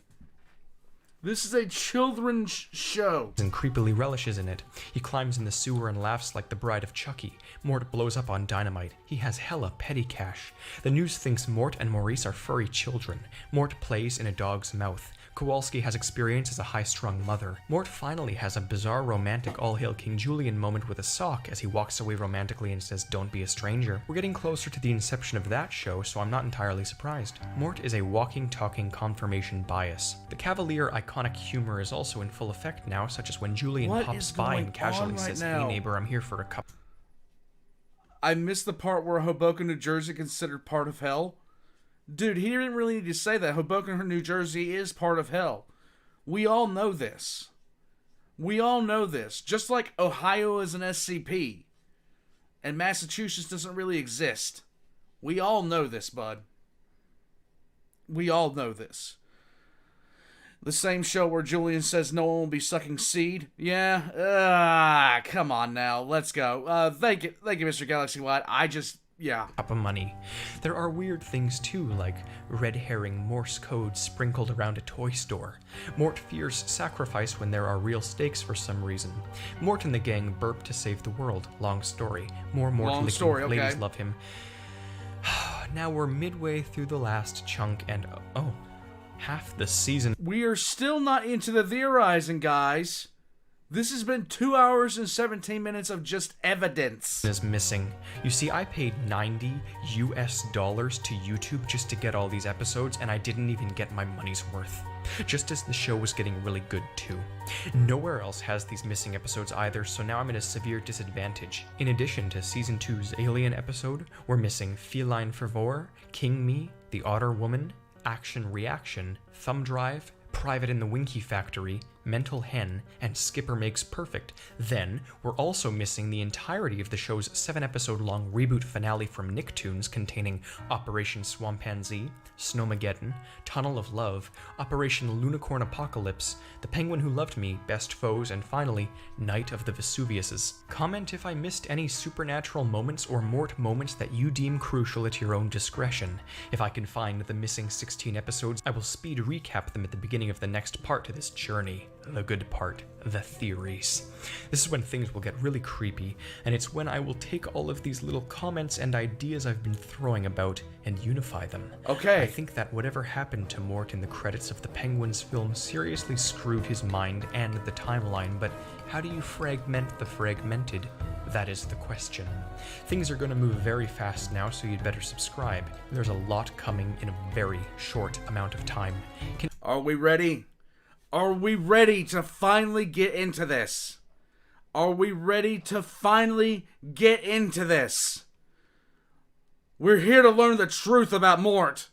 This is a children's show. And creepily relishes in it. He climbs in the sewer and laughs like the bride of Chucky. Mort blows up on dynamite. He has hella petty cash. The news thinks Mort and Maurice are furry children. Mort plays in a dog's mouth. Kowalski has experience as a high-strung mother. Mort finally has a bizarre romantic all-hail King Julian moment with a sock as he walks away romantically and says, "Don't be a stranger." We're getting closer to the inception of that show, so I'm not entirely surprised. Mort is a walking, talking confirmation bias. The cavalier, iconic humor is also in full effect now, such as when Julian pops by and casually says, "Hey neighbor, I'm here for a cup." I missed the part where Hoboken, New Jersey considered part of hell. Dude, he didn't really need to say that. Hoboken, New Jersey is part of hell. We all know this. We all know this. Just like Ohio is an SCP. And Massachusetts doesn't really exist. We all know this, bud. We all know this. The same show where Julian says no one will be sucking seed. Yeah? Come on now. Let's go. Thank you, Mr. Galaxy Wide. Cup of money. There are weird things too, like red herring Morse code sprinkled around a toy store. Mort fears sacrifice when there are real stakes for some reason. Mort and the gang burp to save the world. Long story. More Mort Long licking. story, okay. Ladies love him. Now we're midway through the last chunk and half the season. We are still not into the theorizing, guys. This has been 2 hours and 17 minutes of just evidence. Is missing. You see, I paid $90 to YouTube just to get all these episodes, and I didn't even get my money's worth. Just as the show was getting really good too. Nowhere else has these missing episodes either, so now I'm at a severe disadvantage. In addition to Season 2's Alien episode, we're missing Feline Fervor, King Me, The Otter Woman, Action Reaction, Thumb Drive, Private in the Winky Factory, Mental Hen, and Skipper Makes Perfect. Then, we're also missing the entirety of the show's 7-episode-long reboot finale from Nicktoons containing Operation Swampanzee, Snowmageddon, Tunnel of Love, Operation Lunicorn Apocalypse, The Penguin Who Loved Me, Best Foes, and finally, Night of the Vesuviuses. Comment if I missed any supernatural moments or Mort moments that you deem crucial at your own discretion. If I can find the missing 16 episodes, I will speed recap them at the beginning of the next part to this journey. the good part, the theories. This is when things will get really creepy, and it's when I will take all of these little comments and ideas I've been throwing about and unify them. Okay. I think that whatever happened to Mort in the credits of the Penguins film seriously screwed his mind and the timeline, but how do you fragment the fragmented? That is the question. Things are going to move very fast now, so you'd better subscribe. There's a lot coming in a very short amount of time. Are we ready? Are we ready to finally get into this? Are we ready to finally get into this? We're here to learn the truth about Mort.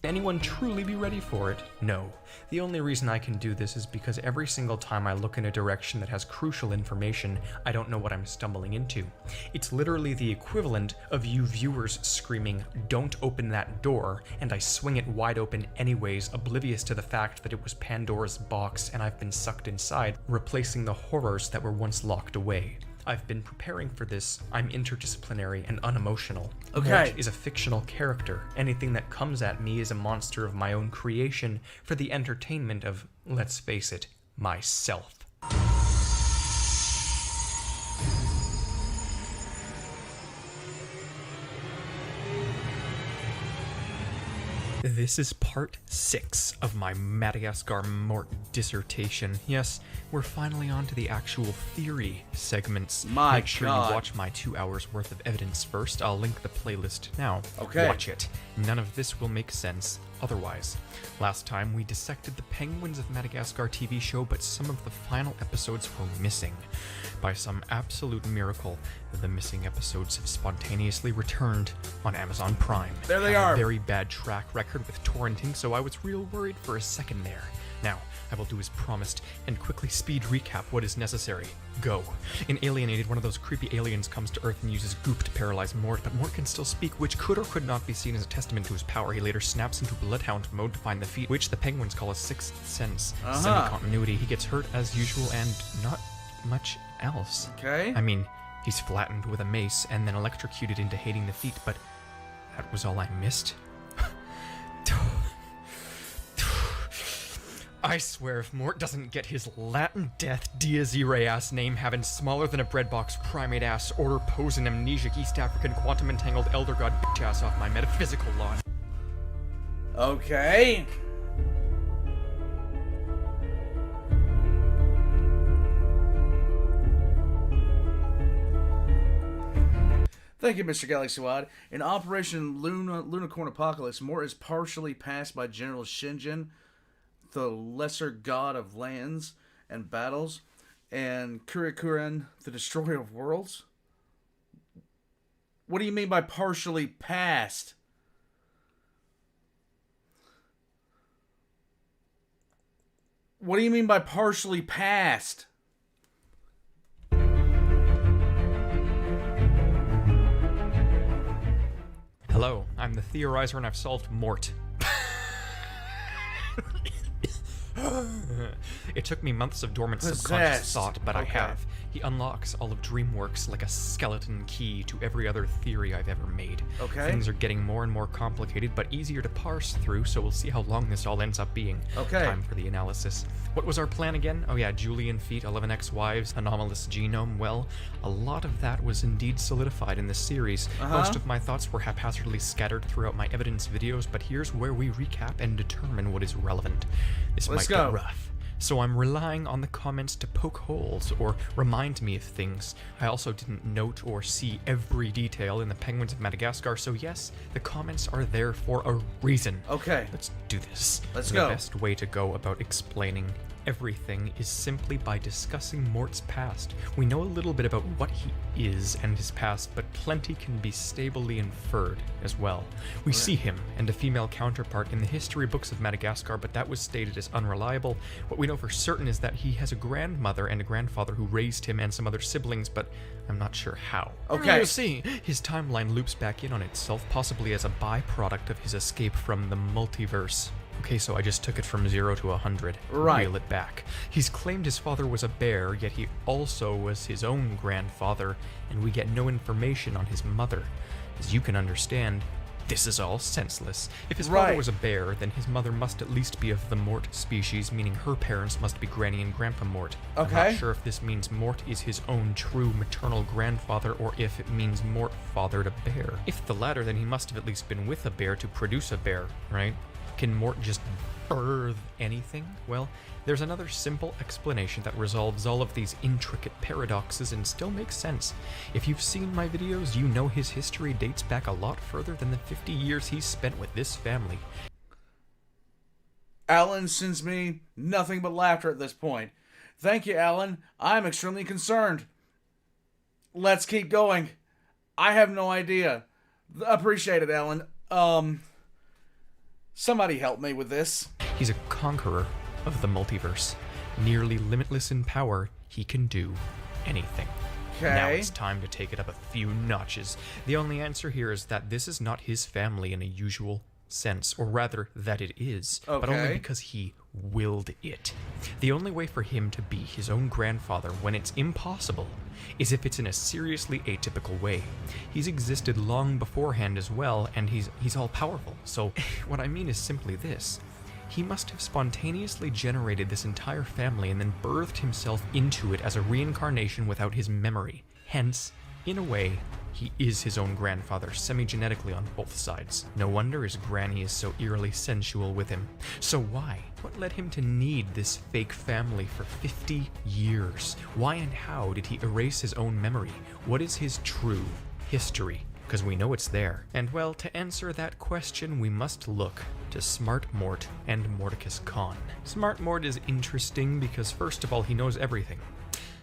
Anyone truly be ready for it? No. The only reason I can do this is because every single time I look in a direction that has crucial information, I don't know what I'm stumbling into. It's literally the equivalent of you viewers screaming, "Don't open that door," and I swing it wide open anyways, oblivious to the fact that it was Pandora's box and I've been sucked inside, replacing the horrors that were once locked away. I've been preparing for this. I'm interdisciplinary and unemotional. Okay. Mort is a fictional character. Anything that comes at me is a monster of my own creation for the entertainment of, let's face it, myself. This is part 6 of my Madagascar Mort dissertation. Yes, we're finally on to the actual theory segments. My Make sure God. you watch my 2 hours worth of evidence first. I'll link the playlist now. Okay. Watch it. None of this will make sense otherwise. Last time we dissected the Penguins of Madagascar TV show, but some of the final episodes were missing. By some absolute miracle, the missing episodes have spontaneously returned on Amazon Prime. There they Have are. a very bad track record with torrenting, so I was real worried for a second there. Now, I will do as promised and quickly speed recap what is necessary. Go. In Alienated, one of those creepy aliens comes to Earth and uses goop to paralyze Mort, but Mort can still speak, which could or could not be seen as a testament to his power. He later snaps into Bloodhound mode to find the feat, which the Penguins call a sixth sense. Semi-continuity. He gets hurt as usual and not much else. Okay. I mean, he's flattened with a mace and then electrocuted into hating the feat, but that was all I missed? I swear if Mort doesn't get his Latin death Dies Irae ass name having smaller than a breadbox primate ass order posing amnesiac East African quantum entangled elder god bitch ass off my metaphysical lawn. Okay. Thank you, Mr. Galaxy Wad. In Operation Lunacorn Apocalypse, Mort is partially passed by General Shingen, the lesser god of lands and battles, and Kurikuren, the destroyer of worlds. What do you mean by partially passed? What do you mean by partially passed? Hello, I'm the Theorizer and I've solved Mort. It took me months of dormant subconscious Possessed. thought, but I Okay. have. He unlocks all of DreamWorks like a skeleton key to every other theory I've ever made. Okay. Things are getting more and more complicated, but easier to parse through, so we'll see how long this all ends up being. Okay. Time for the analysis. What was our plan again? Oh yeah, Julian feat, 11 ex-wives, anomalous genome. Well, a lot of that was indeed solidified in this series. Most of my thoughts were haphazardly scattered throughout my evidence videos, but here's where we recap and determine what is relevant. This Let's might go. get rough. So I'm relying on the comments to poke holes or remind me of things. I also didn't note or see every detail in the Penguins of Madagascar, so yes, the comments are there for a reason. Okay. Let's do this. Let's the go. best way to go about explaining everything is simply by discussing Mort's past. We know a little bit about what he is and his past, but plenty can be stably inferred as well. We see him and a female counterpart in the history books of Madagascar, but that was stated as unreliable. What we know for certain is that he has a grandmother and a grandfather who raised him and some other siblings, but I'm not sure how. Okay. You see, his timeline loops back in on itself, possibly as a byproduct of his escape from the multiverse. Okay, so I just took it from 0 to 100. Right. Reel it back. He's claimed his father was a bear, yet he also was his own grandfather, and we get no information on his mother. As you can understand, This is all senseless. If his Right. father was a bear, then his mother must at least be of the Mort species, meaning her parents must be Granny and Grandpa Mort. I'm Okay. not sure if this means Mort is his own true maternal grandfather, or if it means Mort fathered a bear. If the latter, then he must have at least been with a bear to produce a bear, right? Can Mort just birth anything? Well, there's another simple explanation that resolves all of these intricate paradoxes and still makes sense. If you've seen my videos, you know his history dates back a lot further than the 50 years he spent with this family. Alan sends me nothing but laughter at this point. Thank you, Alan. I'm extremely concerned. Let's keep going. I have no idea. Appreciate it, Alan. Somebody help me with this. He's a conqueror of the multiverse. Nearly limitless in power, he can do anything. Now Okay. it's time to take it up a few notches. The only answer here is that this is not his family in a usual sense, or rather that it is, but only Okay. because he willed it. The only way for him to be his own grandfather when it's impossible is if it's in a seriously atypical way. He's existed long beforehand as well, and he's all powerful. So what I mean is simply this. He must have spontaneously generated this entire family and then birthed himself into it as a reincarnation without his memory. Hence, in a way, he is his own grandfather, semi-genetically on both sides. No wonder his granny is so eerily sensual with him. So why? What led him to need this fake family for 50 years? Why and how did he erase his own memory? What is his true history? Because we know it's there. And well, to answer that question, we must look to Smart Mort and Mordecus Khan. Smart Mort is interesting because first of all, he knows everything.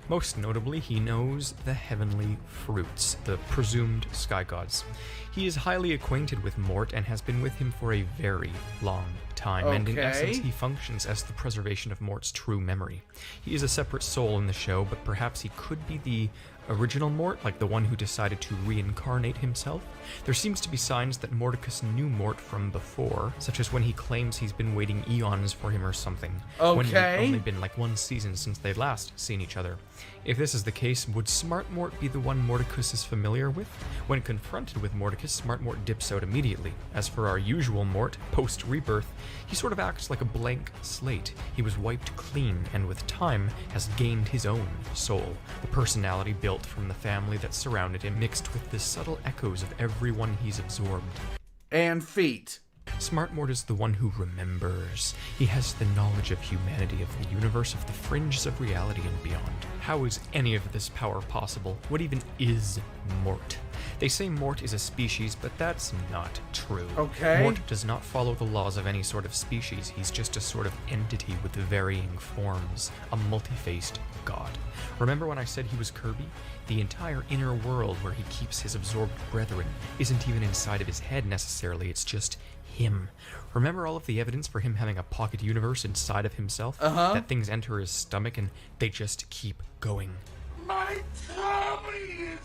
Most notably, he knows the heavenly fruits, the presumed sky gods. He is highly acquainted with Mort and has been with him for a very long time, and in Okay. essence, he functions as the preservation of Mort's true memory. He is a separate soul in the show, but perhaps he could be the original Mort, like the one who decided to reincarnate himself. There seems to be signs that Mordecus knew Mort from before, such as when he claims he's been waiting eons for him or something. When it had Okay. only been like one season since they'd last seen each other. If this is the case, would Smart Mort be the one Mordecus is familiar with? When confronted with Mordecus, Smart Mort dips out immediately. As for our usual Mort, post-rebirth, he sort of acts like a blank slate. He was wiped clean, and with time has gained his own soul, the personality built from the family that surrounded him, mixed with the subtle echoes of everyone he's absorbed. And feet. Smart Mort is the one who remembers. He has the knowledge of humanity, of the universe, of the fringes of reality and beyond. How is any of this power possible? What even is Mort? They say Mort is a species, but that's not true. Okay. Mort does not follow the laws of any sort of species. He's just a sort of entity with varying forms, a multi-faced god. Remember when I said he was Kirby? The entire inner world where he keeps his absorbed brethren isn't even inside of his head necessarily, it's just him. Remember all of the evidence for him having a pocket universe inside of himself? That things enter his stomach and they just keep going. My tummy is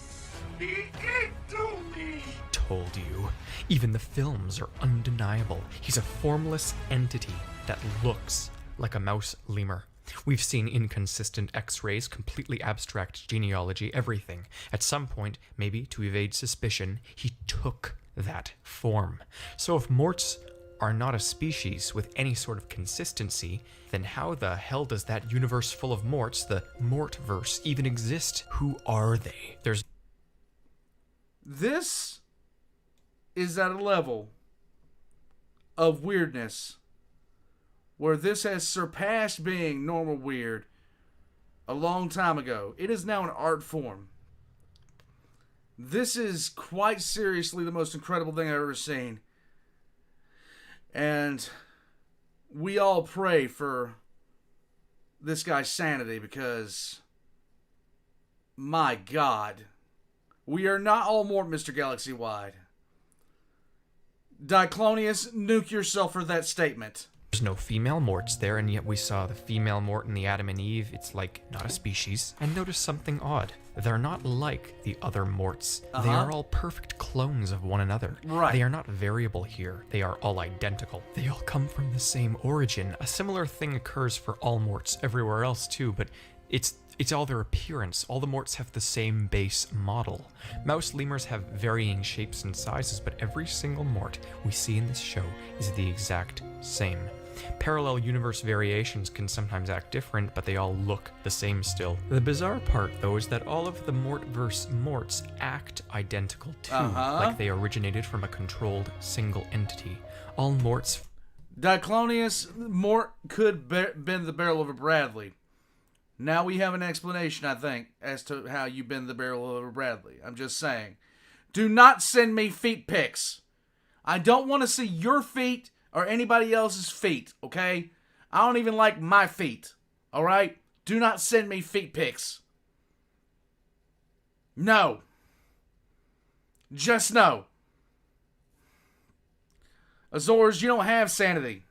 speaking to me. Told you. Even the films are undeniable. He's a formless entity that looks like a mouse lemur. We've seen inconsistent x-rays, completely abstract genealogy, everything. At some point, maybe to evade suspicion, he took that form. So if Morts are not a species with any sort of consistency, then how the hell does that universe full of Morts, the Mortverse, even exist? Who are they? This is at a level of weirdness where this has surpassed being normal weird a long time ago. It is now an art form. This is quite seriously the most incredible thing I've ever seen. And we all pray for this guy's sanity because, my God, we are not all Mort, Mr. Galaxy-wide. Diclonius, nuke yourself for that statement. There's no female Morts there, and yet we saw the female Mort in the Adam and Eve. It's like not a species. And notice something odd. They're not like the other Morts. They are all perfect clones of one another. Right. They are not variable here. They are all identical. They all come from the same origin. A similar thing occurs for all Morts everywhere else too, but It's all their appearance. All the Morts have the same base model. Mouse lemurs have varying shapes and sizes, but every single Mort we see in this show is the exact same. Parallel universe variations can sometimes act different, but they all look the same still. The bizarre part, though, is that all of the Mortverse Morts act identical too, like they originated from a controlled single entity. All Morts... Diclonius, Mort could bend the barrel of a Bradley. Now we have an explanation, I think, as to how you bend the barrel of a Bradley. I'm just saying. Do not send me feet pics. I don't want to see your feet or anybody else's feet, okay? I don't even like my feet, alright? Do not send me feet pics. No. Just no. Azores, you don't have sanity.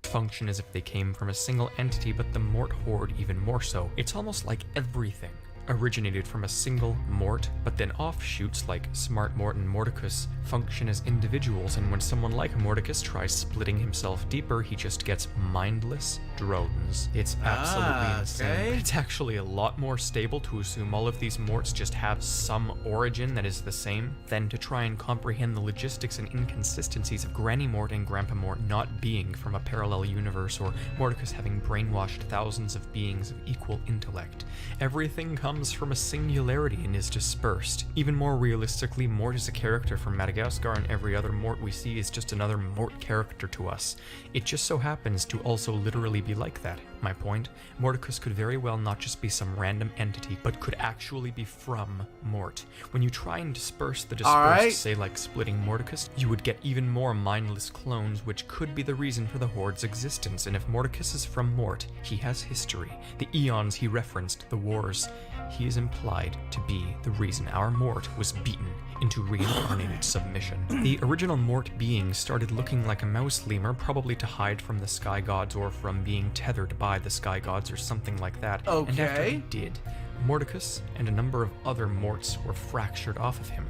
Function as if they came from a single entity, but the Mort horde even more so. It's almost like everything originated from a single Mort, but then offshoots like Smart Mort and Mordicus function as individuals, and when someone like Mordicus tries splitting himself deeper, he just gets mindless drones. It's absolutely insane. But it's actually a lot more stable to assume all of these Morts just have some origin that is the same than to try and comprehend the logistics and inconsistencies of Granny Mort and Grandpa Mort not being from a parallel universe, or Mordicus having brainwashed thousands of beings of equal intellect. Everything comes from a singularity and is dispersed. Even more realistically, Mort is a character from Madagascar, and every other Mort we see is just another Mort character to us. It just so happens to also literally be like that. My point, Mordicus could very well not just be some random entity, but could actually be from Mort. When you try and disperse the dispersed, say like splitting Mordicus, you would get even more mindless clones, which could be the reason for the Horde's existence. And if Mordicus is from Mort, he has history. The eons he referenced, the wars. He is implied to be the reason our Mort was beaten into reincarnated submission. The original Mort being started looking like a mouse lemur, probably to hide from the sky gods or from being tethered by the sky gods or something like that. Okay. And after he did, Mordicus and a number of other Morts were fractured off of him.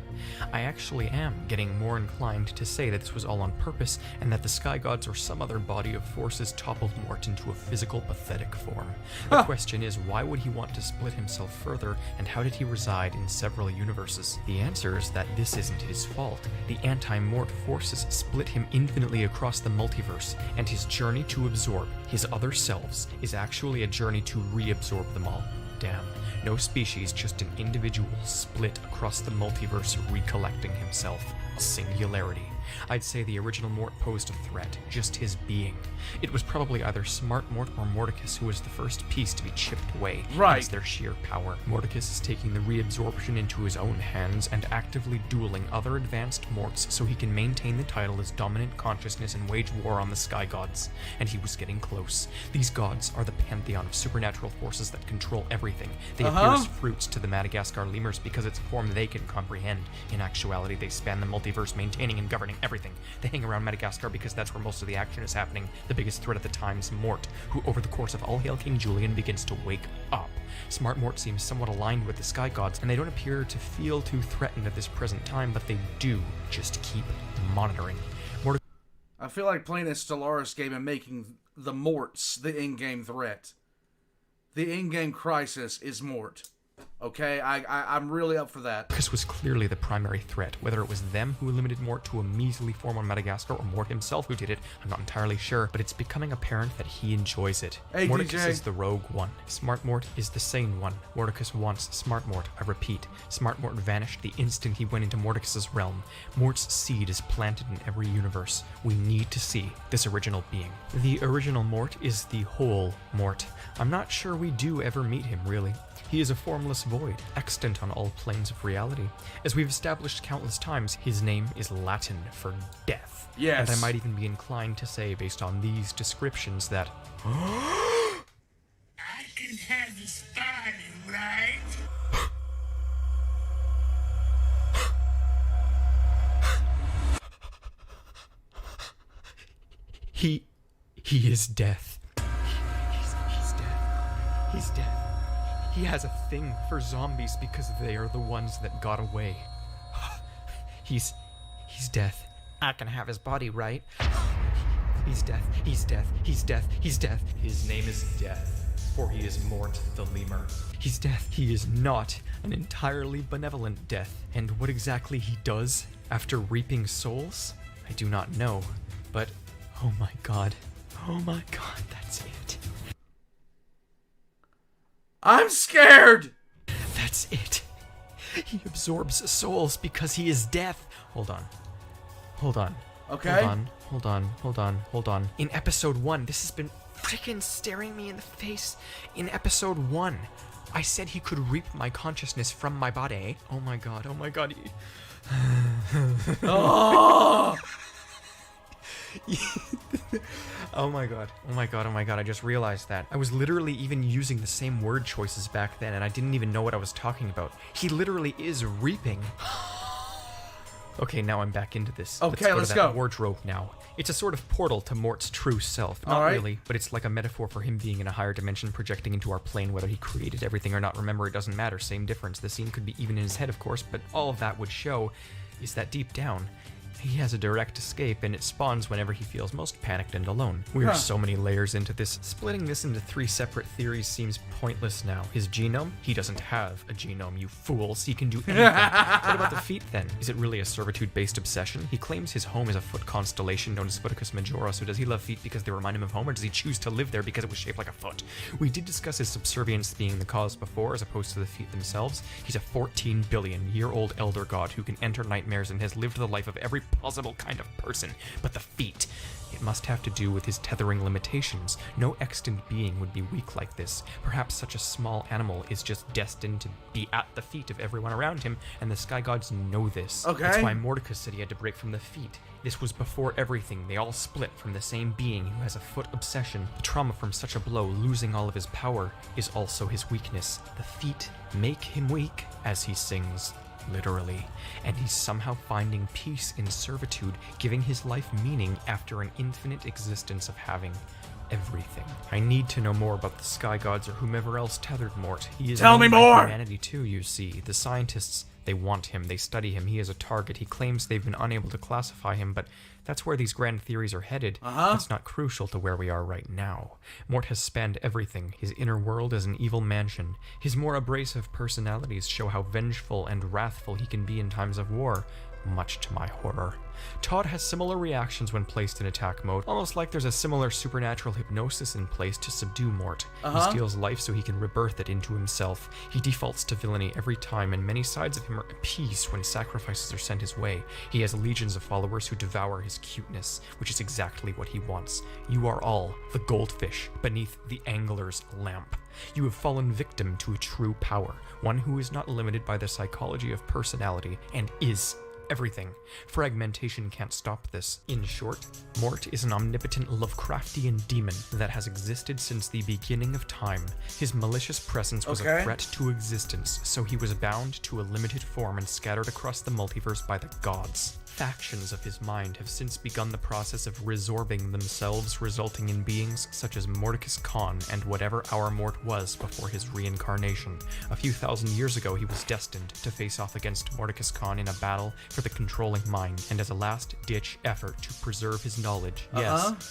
I actually am getting more inclined to say that this was all on purpose, and that the sky gods or some other body of forces toppled Mort into a physical, pathetic form. The question is, why would he want to split himself further, and how did he reside in several universes? The answer is that this isn't his fault. The anti-Mort forces split him infinitely across the multiverse, and his journey to absorb his other selves is actually a journey to reabsorb them all. Damn. No species, just an individual split across the multiverse, recollecting himself. Singularity. I'd say the original Mort posed a threat, just his being. It was probably either Smart Mort or Mordicus who was the first piece to be chipped away as their sheer power. Mordicus is taking the reabsorption into his own hands and actively dueling other advanced Morts so he can maintain the title as dominant consciousness and wage war on the sky gods. And he was getting close. These gods are the pantheon of supernatural forces that control everything. They appear as fruits to the Madagascar lemurs because it's a form they can comprehend. In actuality, they span the multiverse, maintaining and governing everything. They hang around Madagascar because that's where most of the action is happening. The biggest threat at the time is Mort, who over the course of All Hail King Julian begins to wake up. Smart Mort seems somewhat aligned with the sky gods, and they don't appear to feel too threatened at this present time, but they do just keep monitoring. I feel like playing a Stellaris game and making the Morts the in-game threat. The in-game crisis is Mort. Okay, I'm really up for that. This was clearly the primary threat. Whether it was them who limited Mort to a measly form on Madagascar or Mort himself who did it, I'm not entirely sure, but it's becoming apparent that he enjoys it. Hey, Mordicus DJ. is the rogue one. Smart Mort is the sane one. Mordicus wants Smart Mort. I repeat, Smart Mort vanished the instant he went into Mordicus's realm. Mort's seed is planted in every universe. We need to see this original being. The original Mort is the whole Mort. I'm not sure we do ever meet him, really. He is a formless void, extant on all planes of reality. As we've established countless times, his name is Latin for death. Yes. And I might even be inclined to say, based on these descriptions, that I can have this body, right? he is death. He's death. He's death. He has a thing for zombies because they are the ones that got away. He's death. I can have his body, right? He's death. He's death. He's death. He's death. His name is Death. for he is Mort the Lemur. He's death. He is not an entirely benevolent death. And what exactly he does after reaping souls, I do not know. But, oh my god, that's it. I'm scared! That's it. He absorbs souls because he is death. Hold on. Okay. Hold on. In episode 1, this has been freaking staring me in the face. In episode 1, I said he could reap my consciousness from my body. Oh my god. Oh! Oh my god, I just realized that. I was literally even using the same word choices back then, and I didn't even know what I was talking about. He literally is reaping. Okay, now I'm back into this. Okay, let's go. Wardrobe now. It's a sort of portal to Mort's true self. Not really, but it's like a metaphor for him being in a higher dimension projecting into our plane, whether he created everything or not. Remember, it doesn't matter, same difference. The scene could be even in his head, of course, but all of that would show is that deep down, he has a direct escape, and it spawns whenever he feels most panicked and alone. We're so many layers into this. Splitting this into 3 separate theories seems pointless now. His genome? He doesn't have a genome, you fools. He can do anything. What about the feet, then? Is it really a servitude-based obsession? He claims his home is a foot constellation known as Footicus Majora, so does he love feet because they remind him of home, or does he choose to live there because it was shaped like a foot? We did discuss his subservience being the cause before, as opposed to the feet themselves. He's a 14 billion-year-old elder god who can enter nightmares and has lived the life of every possible kind of person, but the feet. It must have to do with his tethering limitations. No extant being would be weak like this. Perhaps such a small animal is just destined to be at the feet of everyone around him, and the sky gods know this. Okay. That's why Mordecus said he had to break from the feet. This was before everything. They all split from the same being who has a foot obsession. The trauma from such a blow, losing all of his power, is also his weakness. The feet make him weak, as he sings. Literally, and he's somehow finding peace in servitude, giving his life meaning after an infinite existence of having everything. I need to know more about the sky gods or whomever else tethered Mort. He is Tell me more! Humanity too, you see. The scientists, they want him, they study him, he is a target. He claims they've been unable to classify him, but that's where these grand theories are headed. It's not crucial to where we are right now. Mort has spanned everything. His inner world is an evil mansion. His more abrasive personalities show how vengeful and wrathful he can be in times of war, much to my horror. Todd has similar reactions when placed in attack mode, almost like there's a similar supernatural hypnosis in place to subdue Mort. He steals life so he can rebirth it into himself. He defaults to villainy every time, and many sides of him are appeased when sacrifices are sent his way. He has legions of followers who devour his cuteness, which is exactly what he wants. You are all the goldfish beneath the angler's lamp. You have fallen victim to a true power, one who is not limited by the psychology of personality and is everything. Fragmentation can't stop this. In short, Mort is an omnipotent Lovecraftian demon that has existed since the beginning of time. His malicious presence was a threat to existence, so he was bound to a limited form and scattered across the multiverse by the gods. Factions of his mind have since begun the process of resorbing themselves, resulting in beings such as Mordecus Khan and whatever our Mort was before his reincarnation. A few thousand years ago, he was destined to face off against Mordecus Khan in a battle for the controlling mind, and as a last-ditch effort to preserve his knowledge,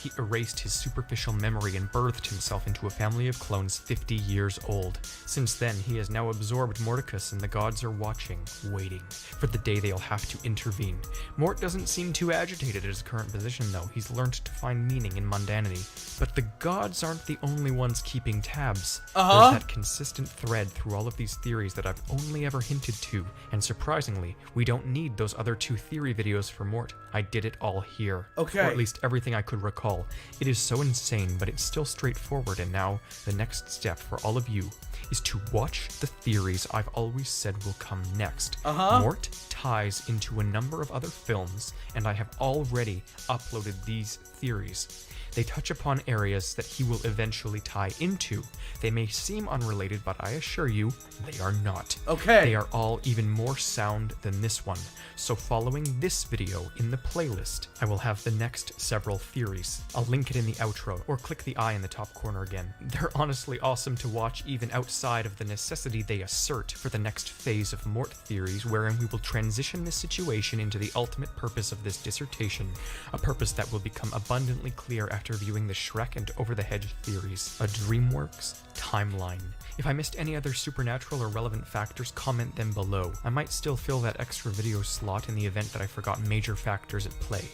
he erased his superficial memory and birthed himself into a family of clones 50 years old. Since then, he has now absorbed Mordecus, and the gods are watching, waiting, for the day they'll have to intervene. Mort doesn't seem too agitated at his current position, though. He's learned to find meaning in mundanity. But the gods aren't the only ones keeping tabs. There's that consistent thread through all of these theories that I've only ever hinted to, and surprisingly, we don't need those other 2 theory videos for Mort. I did it all here. Or at least everything I could recall. It is so insane, but it's still straightforward, and now the next step for all of you is to watch the theories I've always said will come next. Mort ties into a number of other films, and I have already uploaded these theories. They touch upon areas that he will eventually tie into. They may seem unrelated, but I assure you, they are not. They are all even more sound than this one. So following this video in the playlist, I will have the next several theories. I'll link it in the outro, or click the eye in the top corner again. They're honestly awesome to watch even outside of the necessity they assert for the next phase of Mort theories, wherein we will transition transition this situation into the ultimate purpose of this dissertation, a purpose that will become abundantly clear after viewing the Shrek and Over the Hedge theories, a DreamWorks timeline. If I missed any other supernatural or relevant factors, comment them below. I might still fill that extra video slot in the event that I forgot major factors at play.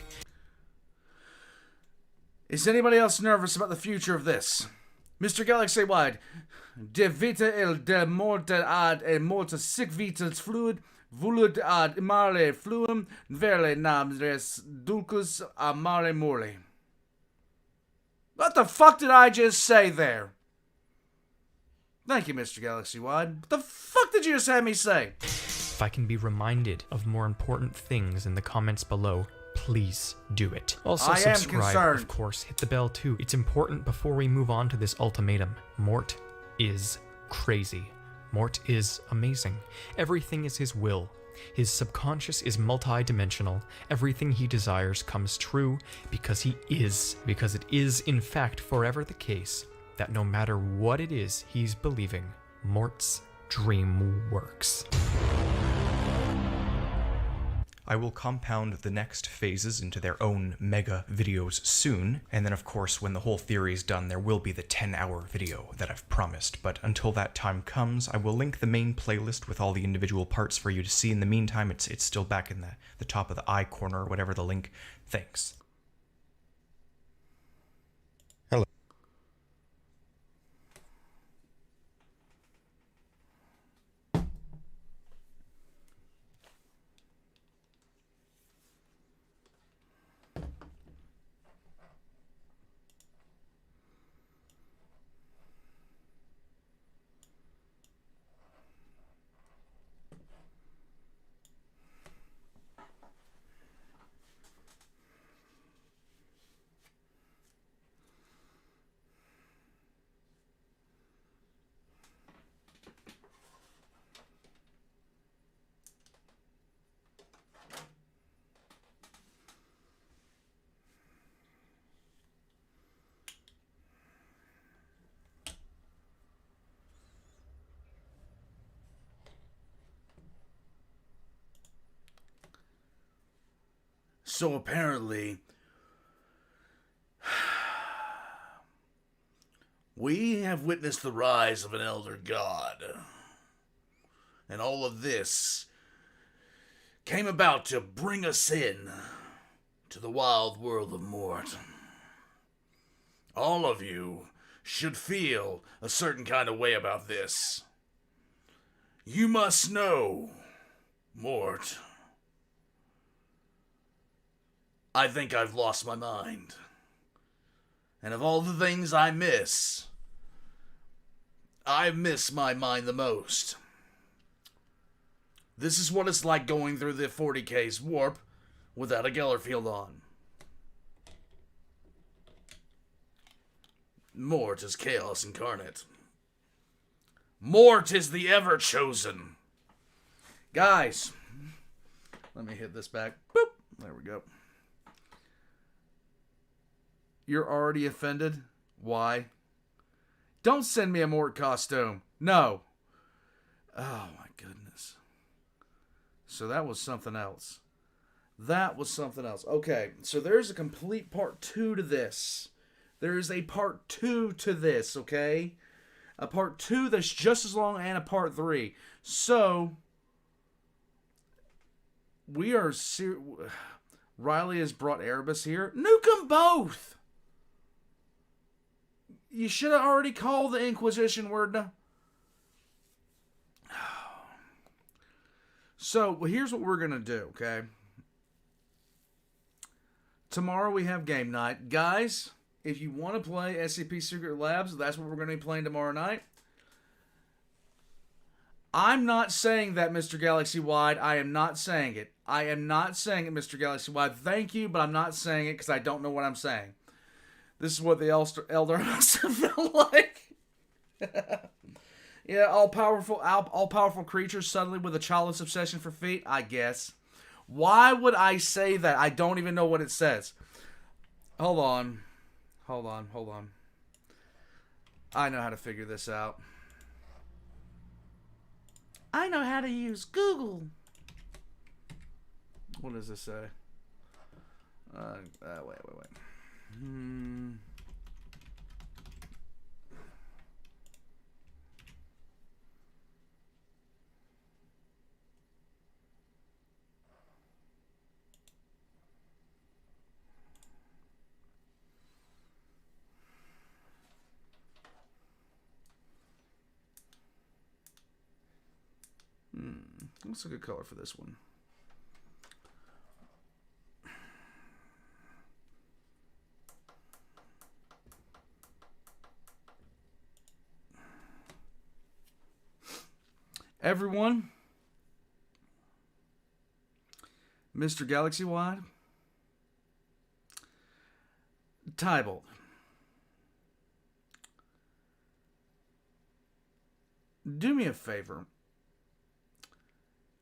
Is anybody else nervous about the future of this? Mr. Galaxy-wide, de vita el de morte ad e morte sic vitals fluid, vulud ad mare fluum, verle nam res dulcus a mare morli. What the fuck did I just say there? Thank you, Mr. Galaxy-wide. What the fuck did you just have me say? If I can be reminded of more important things in the comments below, please do it. Also, I am subscribe, concerned. of course. Hit the bell too. It's important before we move on to this ultimatum. Mort is crazy. Mort is amazing. Everything is his will. His subconscious is multi-dimensional. Everything he desires comes true because he is. Because it is, in fact, forever the case that no matter what it is he's believing, Mort's dream works. I will compound the next phases into their own mega videos soon, and then of course when the whole theory is done there will be the 10-hour video that I've promised, but until that time comes I will link the main playlist with all the individual parts for you to see. In the meantime it's still back in the top of the eye corner, whatever the link. Thanks. So apparently, we have witnessed the rise of an elder god. And all of this came about to bring us in to the wild world of Mort. All of you should feel a certain kind of way about this. You must know, Mort, I think I've lost my mind. And of all the things I miss my mind the most. This is what it's like going through the 40K's warp without a Geller field on. Mort is chaos incarnate. Mort is the ever-chosen. Guys, let me hit this back. Boop. There we go. You're already offended? Why? Don't send me a Mort costume. No. Oh my goodness. So that was something else. That was something else. Okay, so there's a complete part 2 to this. There is a part 2 to this, okay? A part 2 that's just as long, and a part 3. So, we are... Riley has brought Erebus here. Nuke them both! You should have already called the Inquisition word. So, here's what we're going to do, okay? Tomorrow we have game night. Guys, if you want to play SCP Secret Labs, that's what we're going to be playing tomorrow night. I'm not saying that, Mr. Galaxy-wide. I am not saying it. I am not saying it, Mr. Galaxy-wide. Thank you, but I'm not saying it because I don't know what I'm saying. This is what the Elder must have felt like. Yeah, all-powerful creatures suddenly with a childless obsession for feet, I guess. Why would I say that? I don't even know what it says. Hold on. I know how to figure this out. I know how to use Google. What does this say? Wait. What's a good color for this one? Everyone, Mr. Galaxy Wide, Tybalt, do me a favor.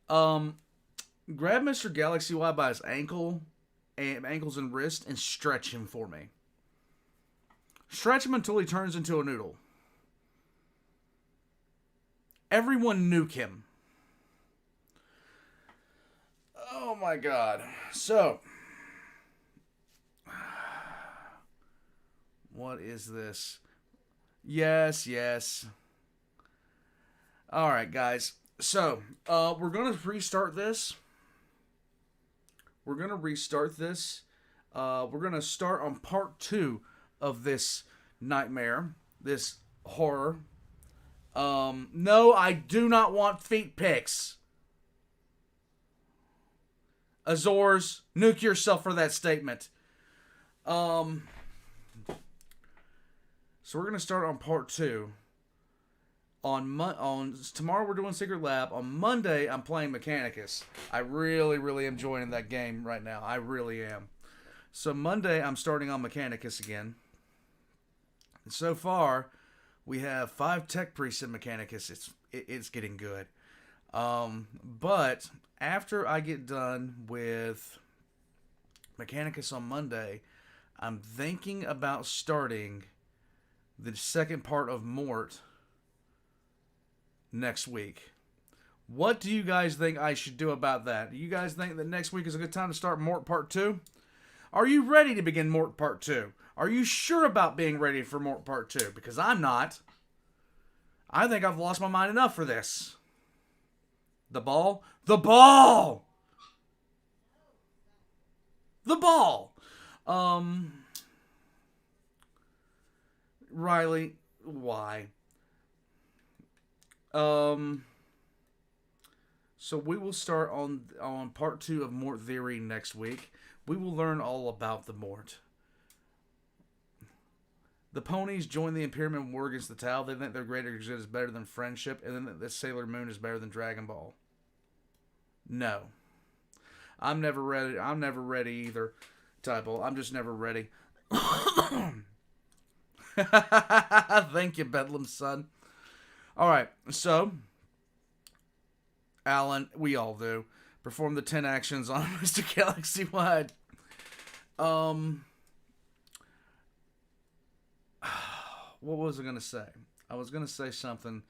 Grab Mr. Galaxy Wide by his ankles and wrist and stretch him for me. Stretch him until he turns into a noodle. Everyone nuke him. Oh my god. So, what is this? Yes. Alright, guys. So, we're going to restart this. We're going to start on part 2 of this nightmare, this horror. No, I do not want feet pics. Azores, nuke yourself for that statement. So we're going to start on part 2. On tomorrow we're doing Secret Lab. On Monday I'm playing Mechanicus. I really am enjoying that game right now. I really am. So Monday I'm starting on Mechanicus again. And so far we have 5 tech priests in Mechanicus. It's getting good. But after I get done with Mechanicus on Monday, I'm thinking about starting the second part of Mort next week. What do you guys think I should do about that? Do you guys think that next week is a good time to start Mort Part 2? Are you ready to begin Mort Part 2? Are you sure about being ready for Mort Part 2? Because I'm not. I think I've lost my mind enough for this. The ball? The ball! The ball! Riley, why? So we will start on part 2 of Mort Theory next week. We will learn all about the Mort. The ponies join the Imperial War against the Tau. They think their greater good is better than friendship, and then that Sailor Moon is better than Dragon Ball. No. I'm never ready. I'm never ready either, Typo. I'm just never ready. Thank you, Bedlam's son. Alright, so, Alan, we all do. Perform the 10 actions on Mr. Galaxy Wide. What was I going to say? I was going to say something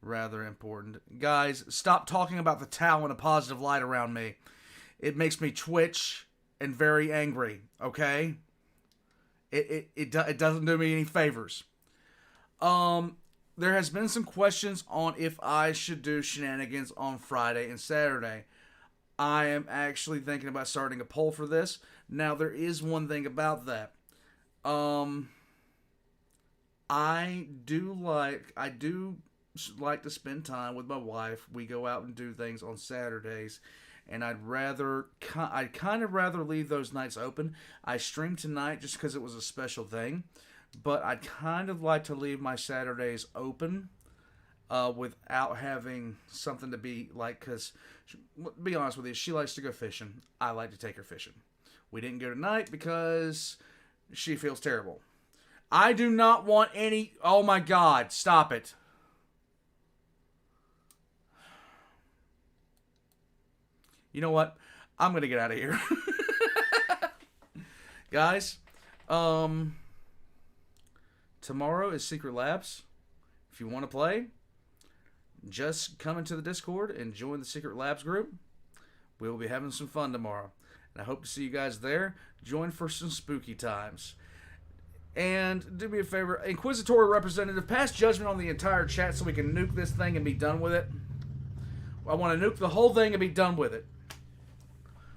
rather important. Guys, stop talking about the Tau in a positive light around me. It makes me twitch and very angry, okay? It doesn't do me any favors. There has been some questions on if I should do shenanigans on Friday and Saturday. I am actually thinking about starting a poll for this. Now, there is one thing about that. I do like to spend time with my wife. We go out and do things on Saturdays, and I'd kind of rather leave those nights open. I streamed tonight just because it was a special thing, but I'd kind of like to leave my Saturdays open without having something to be like, because, be honest with you, she likes to go fishing. I like to take her fishing. We didn't go tonight because she feels terrible. I do not want any... Oh my God, stop it. You know what? I'm going to get out of here. Guys, tomorrow is Secret Labs. If you want to play, just come into the Discord and join the Secret Labs group. We will be having some fun tomorrow. And I hope to see you guys there. Join for some spooky times. And do me a favor, Inquisitorial Representative, pass judgment on the entire chat so we can nuke this thing and be done with it. I want to nuke the whole thing and be done with it.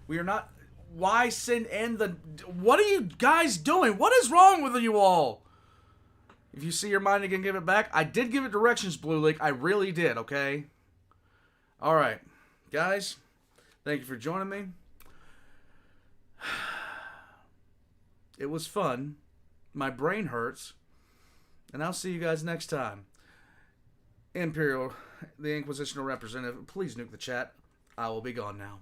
We are not... Why send in the... What are you guys doing? What is wrong with you all? If you see your mind again, give it back. I did give it directions, Blue Leak. I really did, okay? Alright. Guys, thank you for joining me. It was fun. My brain hurts. And I'll see you guys next time. Imperial, the Inquisitional Representative, please nuke the chat. I will be gone now.